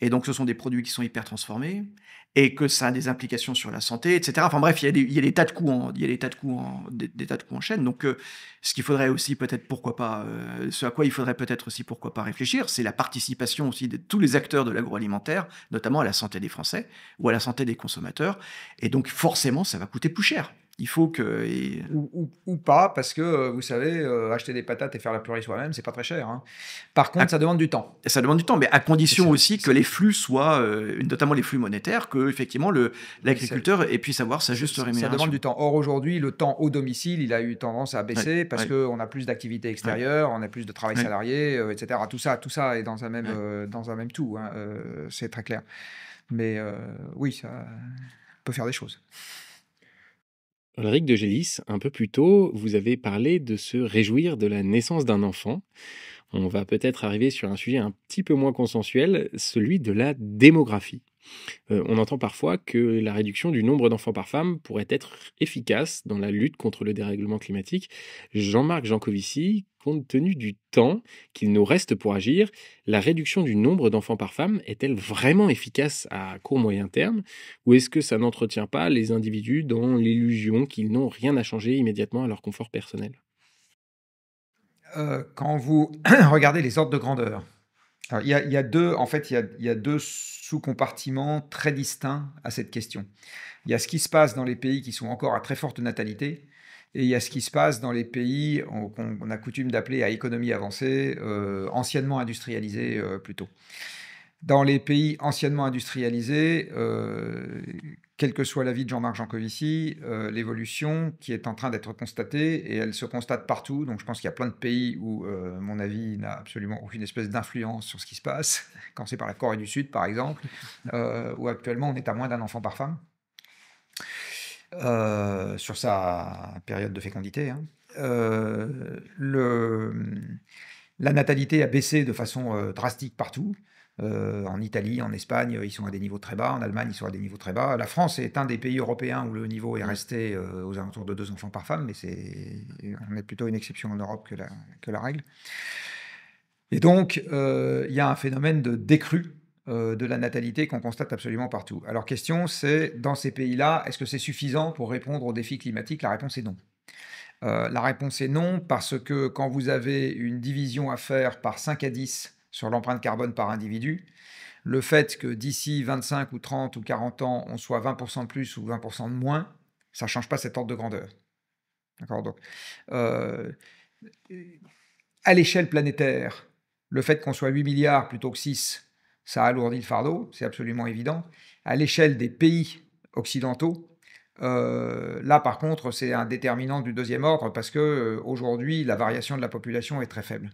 Et donc, ce sont des produits qui sont hyper transformés et que ça a des implications sur la santé, etc. Enfin bref, il y a des tas de coûts en chaîne. Donc, ce qu'il faudrait aussi peut-être, pourquoi pas, ce à quoi il faudrait peut-être aussi, pourquoi pas réfléchir, c'est la participation aussi de tous les acteurs de l'agroalimentaire, notamment à la santé des Français ou à la santé des consommateurs. Et donc, forcément, ça va coûter plus cher. Il faut que... Ou pas, parce que, vous savez, acheter des patates et faire la purée soi-même, c'est pas très cher, hein. Par contre, ça demande du temps. Ça demande du temps, mais à condition aussi que les flux soient, notamment les flux monétaires, que effectivement l'agriculteur puisse avoir sa juste rémunération. Ça demande du temps. Or, aujourd'hui, le temps au domicile, il a eu tendance à baisser parce qu'on a plus d'activités extérieures, on a plus de travail salarié, etc. Tout ça est dans un même tout, hein, c'est très clair. Mais oui, ça peut faire des choses. Ulrich de Gélis, un peu plus tôt, vous avez parlé de se réjouir de la naissance d'un enfant. On va peut-être arriver sur un sujet un petit peu moins consensuel, celui de la démographie. On entend parfois que la réduction du nombre d'enfants par femme pourrait être efficace dans la lutte contre le dérèglement climatique. Jean-Marc Jancovici, compte tenu du temps qu'il nous reste pour agir, la réduction du nombre d'enfants par femme est-elle vraiment efficace à court-moyen terme, ou est-ce que ça n'entretient pas les individus dans l'illusion qu'ils n'ont rien à changer immédiatement à leur confort personnel ? Quand vous regardez les ordres de grandeur, alors il y a deux sous-compartiments très distincts à cette question. Il y a ce qui se passe dans les pays qui sont encore à très forte natalité, et il y a ce qui se passe dans les pays qu'on a coutume d'appeler à économie avancée, anciennement industrialisés plutôt. Dans les pays anciennement industrialisés, quel que soit l'avis de Jean-Marc Jancovici, l'évolution qui est en train d'être constatée, et elle se constate partout, donc je pense qu'il y a plein de pays où mon avis n'a absolument aucune espèce d'influence sur ce qui se passe, quand c'est par la Corée du Sud par exemple, où actuellement on est à moins d'un enfant par femme, sur sa période de fécondité, hein. La natalité a baissé de façon drastique partout. En Italie, en Espagne, ils sont à des niveaux très bas. En Allemagne, ils sont à des niveaux très bas. La France est un des pays européens où le niveau est resté aux alentours de 2 enfants par femme, mais on est plutôt une exception en Europe que la règle. Et donc, il y a un phénomène de décrue de la natalité qu'on constate absolument partout. Alors, question, c'est, dans ces pays-là, est-ce que c'est suffisant pour répondre aux défis climatiques ? La réponse est non. La réponse est non, parce que quand vous avez une division à faire par 5 à 10 sur l'empreinte carbone par individu, le fait que d'ici 25 ou 30 ou 40 ans, on soit 20% de plus ou 20% de moins, ça ne change pas cet ordre de grandeur. D'accord ? Donc, à l'échelle planétaire, le fait qu'on soit 8 milliards plutôt que 6, ça alourdit le fardeau, c'est absolument évident. À l'échelle des pays occidentaux, là, par contre, c'est un déterminant du deuxième ordre parce que aujourd'hui, la variation de la population est très faible.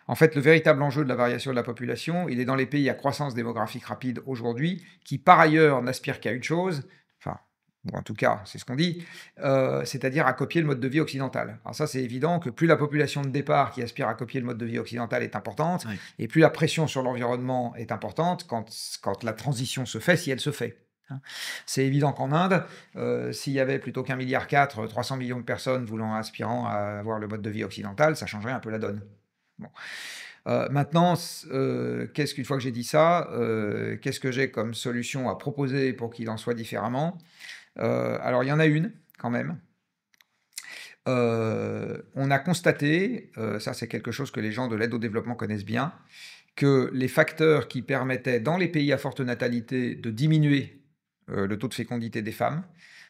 En fait, le véritable enjeu de la variation de la population, il est dans les pays à croissance démographique rapide aujourd'hui, qui par ailleurs n'aspirent qu'à une chose, enfin, ou en tout cas, c'est ce qu'on dit, c'est-à-dire à copier le mode de vie occidental. Alors ça, c'est évident que plus la population de départ qui aspire à copier le mode de vie occidental est importante, et plus la pression sur l'environnement est importante quand la transition se fait, si elle se fait. C'est évident qu'en Inde, s'il y avait plutôt qu'1,4 milliard, 300 millions de personnes aspirant à avoir le mode de vie occidental, ça changerait un peu la donne. Bon. Maintenant, qu'une fois que j'ai dit ça, qu'est-ce que j'ai comme solution à proposer pour qu'il en soit différemment ? Alors, il y en a une, quand même. On a constaté, ça c'est quelque chose que les gens de l'aide au développement connaissent bien, que les facteurs qui permettaient, dans les pays à forte natalité, de diminuer le taux de fécondité des femmes,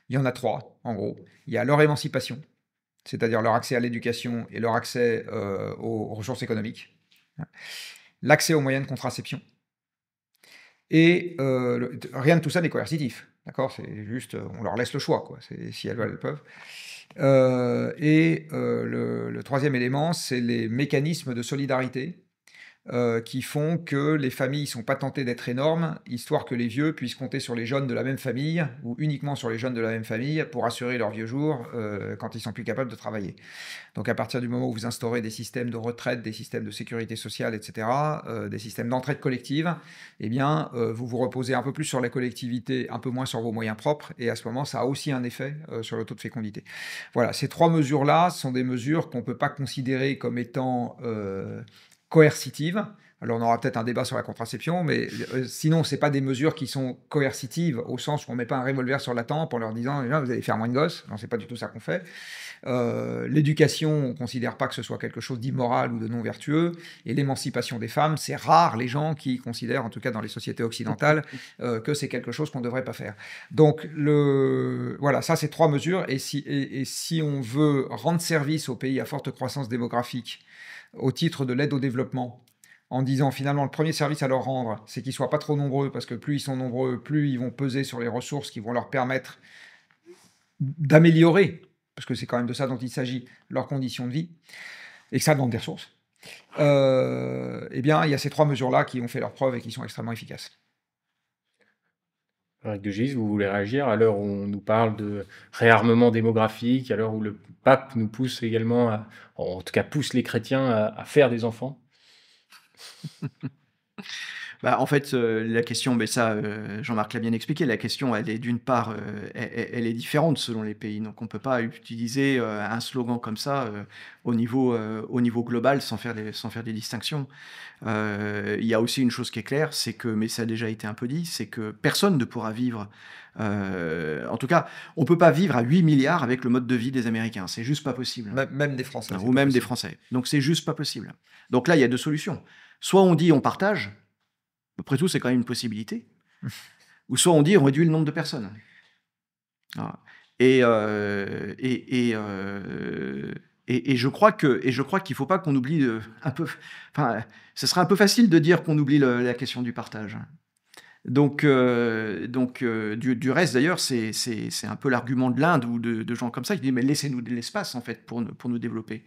il y en a 3, en gros. Il y a leur émancipation, c'est-à-dire leur accès à l'éducation et leur accès aux ressources économiques, l'accès aux moyens de contraception, et rien de tout ça n'est coercitif, d'accord ? C'est juste, on leur laisse le choix, quoi. Si elles veulent, elles peuvent. Et le troisième élément, c'est les mécanismes de solidarité qui font que les familles ne sont pas tentées d'être énormes, histoire que les vieux puissent compter sur les jeunes de la même famille, ou uniquement sur les jeunes de la même famille, pour assurer leurs vieux jours quand ils sont plus capables de travailler. Donc à partir du moment où vous instaurez des systèmes de retraite, des systèmes de sécurité sociale, etc., des systèmes d'entraide collective, eh bien, vous vous reposez un peu plus sur la collectivité, un peu moins sur vos moyens propres, et à ce moment, ça a aussi un effet sur le taux de fécondité. Voilà, ces 3 mesures-là sont des mesures qu'on ne peut pas considérer comme étant coercitives. Alors on aura peut-être un débat sur la contraception, mais sinon, ce n'est pas des mesures qui sont coercitives, au sens où on ne met pas un revolver sur la tempe en leur disant eh bien, « vous allez faire moins de gosses ». Non, ce n'est pas du tout ça qu'on fait. L'éducation, on ne considère pas que ce soit quelque chose d'immoral ou de non vertueux, et l'émancipation des femmes, c'est rare les gens qui considèrent, en tout cas dans les sociétés occidentales, que c'est quelque chose qu'on ne devrait pas faire. Donc voilà, ça c'est 3 mesures, et si on veut rendre service aux pays à forte croissance démographique au titre de l'aide au développement, en disant finalement le premier service à leur rendre, c'est qu'ils ne soient pas trop nombreux, parce que plus ils sont nombreux, plus ils vont peser sur les ressources qui vont leur permettre d'améliorer, parce que c'est quand même de ça dont il s'agit, leurs conditions de vie, et que ça demande des ressources, eh bien, il y a ces 3 mesures-là qui ont fait leur preuve et qui sont extrêmement efficaces. Eric de Gis, vous voulez réagir à l'heure où on nous parle de réarmement démographique, à l'heure où le pape nous pousse également, en tout cas pousse les chrétiens à faire des enfants? Bah, en fait, la question, mais ça, Jean-Marc l'a bien expliqué, la question, elle est d'une part, elle est différente selon les pays. Donc on ne peut pas utiliser un slogan comme ça au niveau global sans faire des distinctions. Il y a aussi une chose qui est claire, c'est que, mais ça a déjà été un peu dit, c'est que personne ne pourra vivre. En tout cas, on ne peut pas vivre à 8 milliards avec le mode de vie des Américains. C'est juste pas possible. Même des Français. Ou même des Français. Donc c'est juste pas possible. Donc là, il y a 2 solutions. Soit on dit on partage, après tout, c'est quand même une possibilité. Ou soit on dit on réduit le nombre de personnes. Voilà. Et je crois qu'il ne faut pas qu'on oublie un peu. Enfin, ce serait un peu facile de dire qu'on oublie la question du partage. Donc, du reste, d'ailleurs, c'est un peu l'argument de l'Inde ou de gens comme ça qui disent mais laissez-nous de l'espace en fait pour nous développer.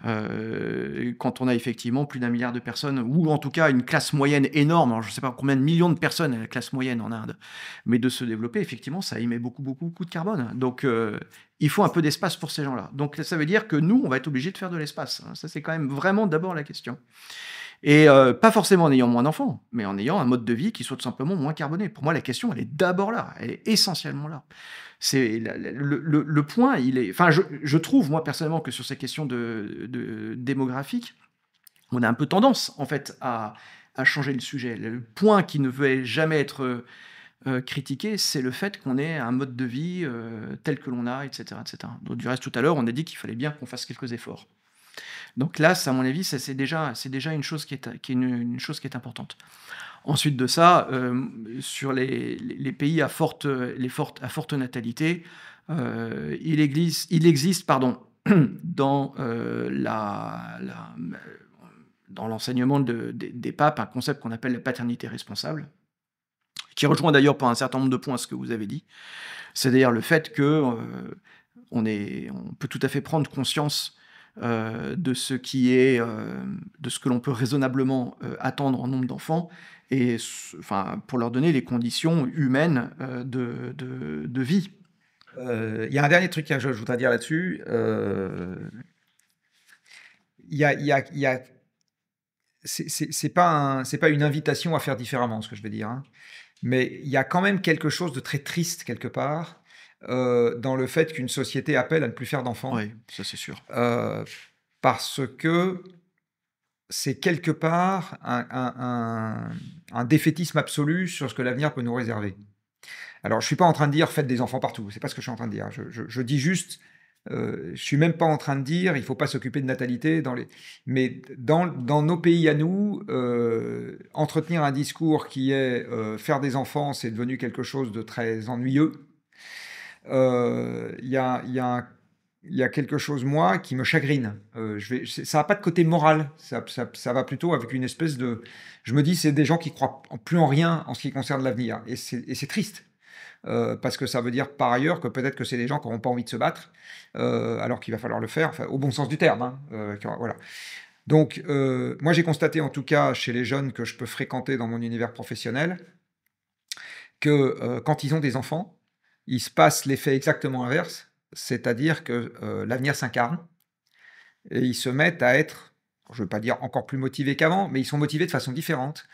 Quand on a effectivement plus d'1 milliard de personnes, ou en tout cas une classe moyenne énorme, alors je ne sais pas combien de millions de personnes est la classe moyenne en Inde, mais de se développer, effectivement, ça émet beaucoup de carbone. Donc, il faut un peu d'espace pour ces gens-là. Donc, ça veut dire que nous, on va être obligés de faire de l'espace. Ça, c'est quand même vraiment d'abord la question. Et pas forcément en ayant moins d'enfants, mais en ayant un mode de vie qui soit tout simplement moins carboné. Pour moi, la question, elle est d'abord là, elle est essentiellement là. C'est le point, il est. Enfin, je trouve moi personnellement que sur ces questions de démographiques, on a un peu tendance en fait à changer le sujet. Le point qui ne veut jamais être critiqué, c'est le fait qu'on ait un mode de vie tel que l'on a, etc., etc. Donc, du reste, tout à l'heure, on a dit qu'il fallait bien qu'on fasse quelques efforts. Donc là, à mon avis, c'est déjà une chose qui est une chose qui est importante. Ensuite de ça, sur les pays à forte natalité, il existe dans dans l'enseignement des papes un concept qu'on appelle la paternité responsable, qui rejoint d'ailleurs par un certain nombre de points ce que vous avez dit. C'est-à-dire le fait que on peut tout à fait prendre conscience de ce que l'on peut raisonnablement attendre en nombre d'enfants, et pour leur donner les conditions humaines de vie. Il y a un dernier truc que je voudrais dire là-dessus. C'est pas une invitation à faire différemment, ce que je veux dire, hein. Mais il y a quand même quelque chose de très triste quelque part dans le fait qu'une société appelle à ne plus faire d'enfants. Oui, ça c'est sûr. Parce que c'est quelque part un défaitisme absolu sur ce que l'avenir peut nous réserver. Alors, je ne suis pas en train de dire faites des enfants partout, c'est pas ce que je suis en train de dire. Je dis juste, je suis même pas en train de dire il faut pas s'occuper de natalité mais dans nos pays à nous, entretenir un discours qui est faire des enfants, c'est devenu quelque chose de très ennuyeux. Il y a quelque chose, moi, qui me chagrine. Ça n'a pas de côté moral. Ça va plutôt avec une espèce de... Je me dis, c'est des gens qui croient plus en rien en ce qui concerne l'avenir. Et c'est triste. Parce que ça veut dire, par ailleurs, que peut-être que c'est des gens qui n'auront pas envie de se battre, alors qu'il va falloir le faire, au bon sens du terme. Voilà. Donc, moi, j'ai constaté, en tout cas, chez les jeunes que je peux fréquenter dans mon univers professionnel, que quand ils ont des enfants, il se passe l'effet exactement inverse, c'est-à-dire que l'avenir s'incarne et ils se mettent à être, je ne veux pas dire encore plus motivés qu'avant, mais ils sont motivés de façon différente.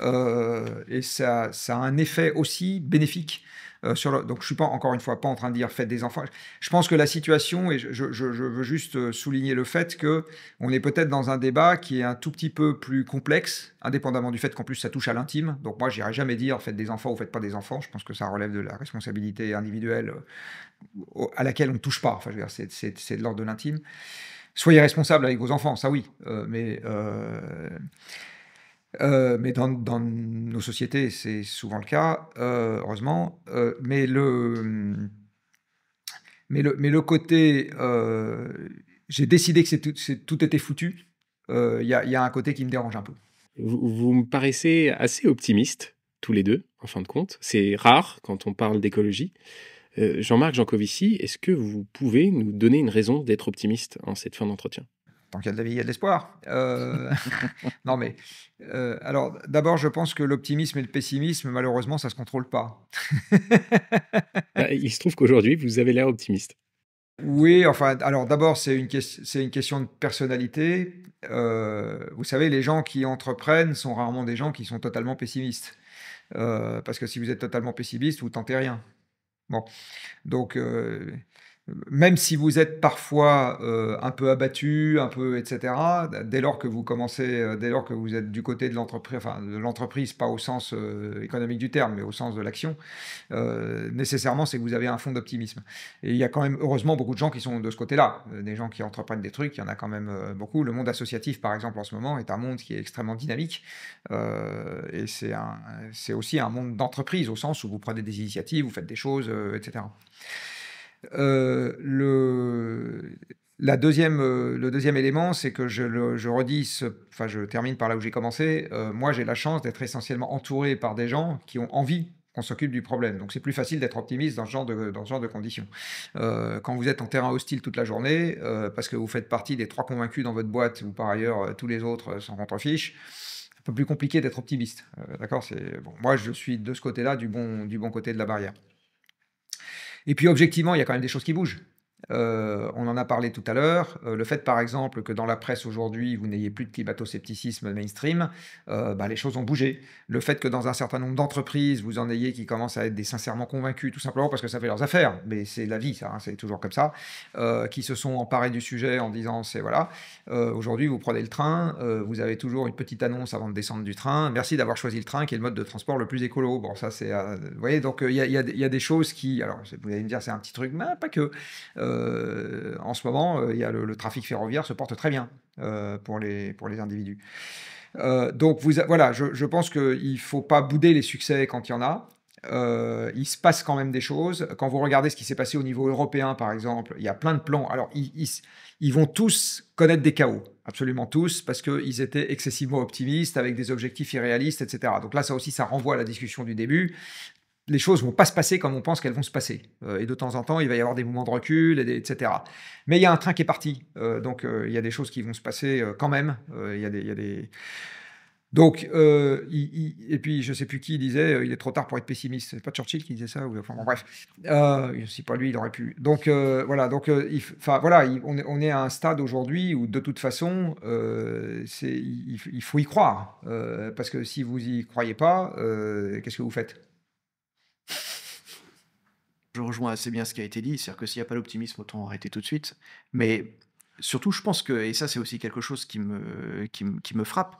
Et ça a un effet aussi bénéfique. Donc, je ne suis pas, encore une fois, pas en train de dire faites des enfants. Je pense que la situation, et je veux juste souligner le fait qu'on est peut-être dans un débat qui est un tout petit peu plus complexe, indépendamment du fait qu'en plus ça touche à l'intime. Donc moi, je n'irai jamais dire faites des enfants ou faites pas des enfants. Je pense que ça relève de la responsabilité individuelle à laquelle on ne touche pas. Enfin, je veux dire, c'est de l'ordre de l'intime. Soyez responsables avec vos enfants, ça oui, mais dans nos sociétés, c'est souvent le cas, heureusement. Mais le côté, j'ai décidé que tout était foutu. Il y a un côté qui me dérange un peu. Vous me paraissez assez optimistes, tous les deux, en fin de compte. C'est rare quand on parle d'écologie. Jean-Marc Jancovici, est-ce que vous pouvez nous donner une raison d'être optimiste en cette fin d'entretien? Tant qu'il y a de la vie, il y a de l'espoir. Non, mais alors, d'abord, je pense que l'optimisme et le pessimisme, malheureusement, ça ne se contrôle pas. Il se trouve qu'aujourd'hui, vous avez l'air optimiste. Oui, enfin, alors d'abord, c'est une question de personnalité. Vous savez, les gens qui entreprennent sont rarement des gens qui sont totalement pessimistes. Parce que si vous êtes totalement pessimiste, vous tentez rien. Bon, donc même si vous êtes parfois un peu abattu, un peu, etc., dès lors que vous commencez, dès lors que vous êtes du côté de l'entreprise, pas au sens économique du terme, mais au sens de l'action, nécessairement, c'est que vous avez un fond d'optimisme. Et il y a quand même, heureusement, beaucoup de gens qui sont de ce côté-là, des gens qui entreprennent des trucs, il y en a quand même beaucoup. Le monde associatif, par exemple, en ce moment, est un monde qui est extrêmement dynamique, et c'est aussi un monde d'entreprise, au sens où vous prenez des initiatives, vous faites des choses, etc. Le deuxième élément, c'est que je redis, enfin je termine par là où j'ai commencé. Moi, j'ai la chance d'être essentiellement entouré par des gens qui ont envie qu'on s'occupe du problème. Donc c'est plus facile d'être optimiste dans ce genre de conditions. Quand vous êtes en terrain hostile toute la journée, parce que vous faites partie des 3 convaincus dans votre boîte, ou par ailleurs tous les autres s'en contrefichent, c'est un peu plus compliqué d'être optimiste. D'accord, bon, moi, je suis de ce côté-là, du bon côté de la barrière. Et puis objectivement, il y a quand même des choses qui bougent. On en a parlé tout à l'heure. Le fait, par exemple, que dans la presse aujourd'hui, vous n'ayez plus de climato-scepticisme mainstream, les choses ont bougé. Le fait que dans un certain nombre d'entreprises, vous en ayez qui commencent à être des sincèrement convaincus, tout simplement parce que ça fait leurs affaires, mais c'est la vie, ça, hein, c'est toujours comme ça, qui se sont emparés du sujet en disant, c'est voilà, aujourd'hui, vous prenez le train, vous avez toujours une petite annonce avant de descendre du train, merci d'avoir choisi le train, qui est le mode de transport le plus écolo. Bon, ça, c'est... vous voyez, donc il y a des choses qui... Alors, vous allez me dire, c'est un petit truc, mais pas que... en ce moment, il y a le trafic ferroviaire se porte très bien pour les individus. Donc voilà, je pense qu'il ne faut pas bouder les succès quand il y en a. Il se passe quand même des choses. Quand vous regardez ce qui s'est passé au niveau européen, par exemple, il y a plein de plans. Alors, ils vont tous connaître des chaos, absolument tous, parce qu'ils étaient excessivement optimistes, avec des objectifs irréalistes, etc. Donc là, ça aussi, ça renvoie à la discussion du début. Les choses ne vont pas se passer comme on pense qu'elles vont se passer. Et de temps en temps, il va y avoir des moments de recul, etc. Mais il y a un train qui est parti. Donc, il y a des choses qui vont se passer quand même. Il y a des... Donc, et puis, je ne sais plus qui disait il est trop tard pour être pessimiste. C'est pas Churchill qui disait ça enfin, bon, bref. Si pas lui, il aurait pu. Donc, voilà. Donc, voilà, on est à un stade aujourd'hui où, de toute façon, il faut y croire. Parce que si vous n'y croyez pas, qu'est-ce que vous faites ? Je rejoins assez bien ce qui a été dit, c'est-à-dire que s'il n'y a pas d'optimisme, autant arrêter tout de suite. Mais surtout, je pense que, et ça c'est aussi quelque chose qui me frappe,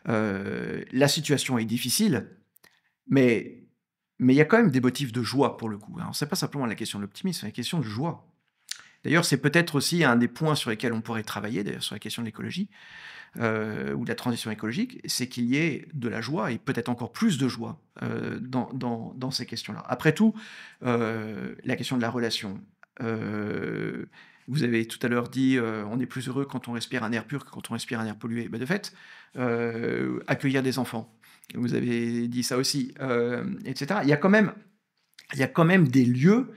la situation est difficile, mais il y a quand même des motifs de joie pour le coup. Alors, c'est pas simplement la question de l'optimisme, c'est la question de joie. D'ailleurs, c'est peut-être aussi un des points sur lesquels on pourrait travailler, d'ailleurs sur la question de l'écologie, ou de la transition écologique, c'est qu'il y ait de la joie, et peut-être encore plus de joie, dans ces questions-là. Après tout, la question de la relation. Vous avez tout à l'heure dit on est plus heureux quand on respire un air pur que quand on respire un air pollué. De fait, accueillir des enfants, vous avez dit ça aussi, etc. Il y a quand même des lieux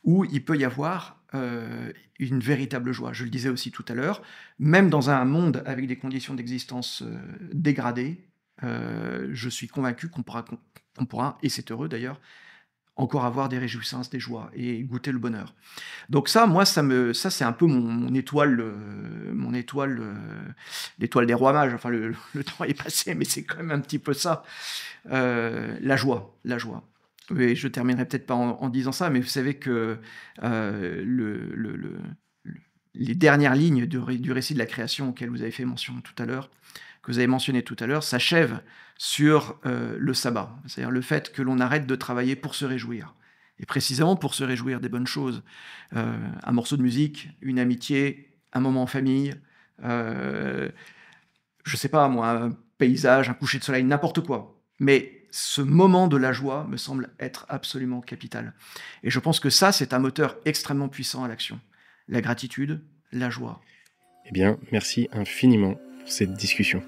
où il peut y avoir une véritable joie. Je le disais aussi tout à l'heure, même dans un monde avec des conditions d'existence dégradées, je suis convaincu qu'on pourra, et c'est heureux d'ailleurs, encore avoir des réjouissances, des joies et goûter le bonheur. Donc ça, moi, ça c'est un peu mon étoile, l'étoile des rois mages. Enfin, le temps est passé, mais c'est quand même un petit peu ça. La joie, la joie. Et je terminerai peut-être pas en disant ça, mais vous savez que les dernières lignes du récit de la création auquel vous avez fait mention tout à l'heure, que vous avez mentionné tout à l'heure, s'achèvent sur le sabbat. C'est-à-dire le fait que l'on arrête de travailler pour se réjouir. Et précisément pour se réjouir des bonnes choses. Un morceau de musique, une amitié, un moment en famille, je sais pas moi, un paysage, un coucher de soleil, n'importe quoi. Mais ce moment de la joie me semble être absolument capital. Et je pense que ça, c'est un moteur extrêmement puissant à l'action. La gratitude, la joie. Eh bien, merci infiniment pour cette discussion.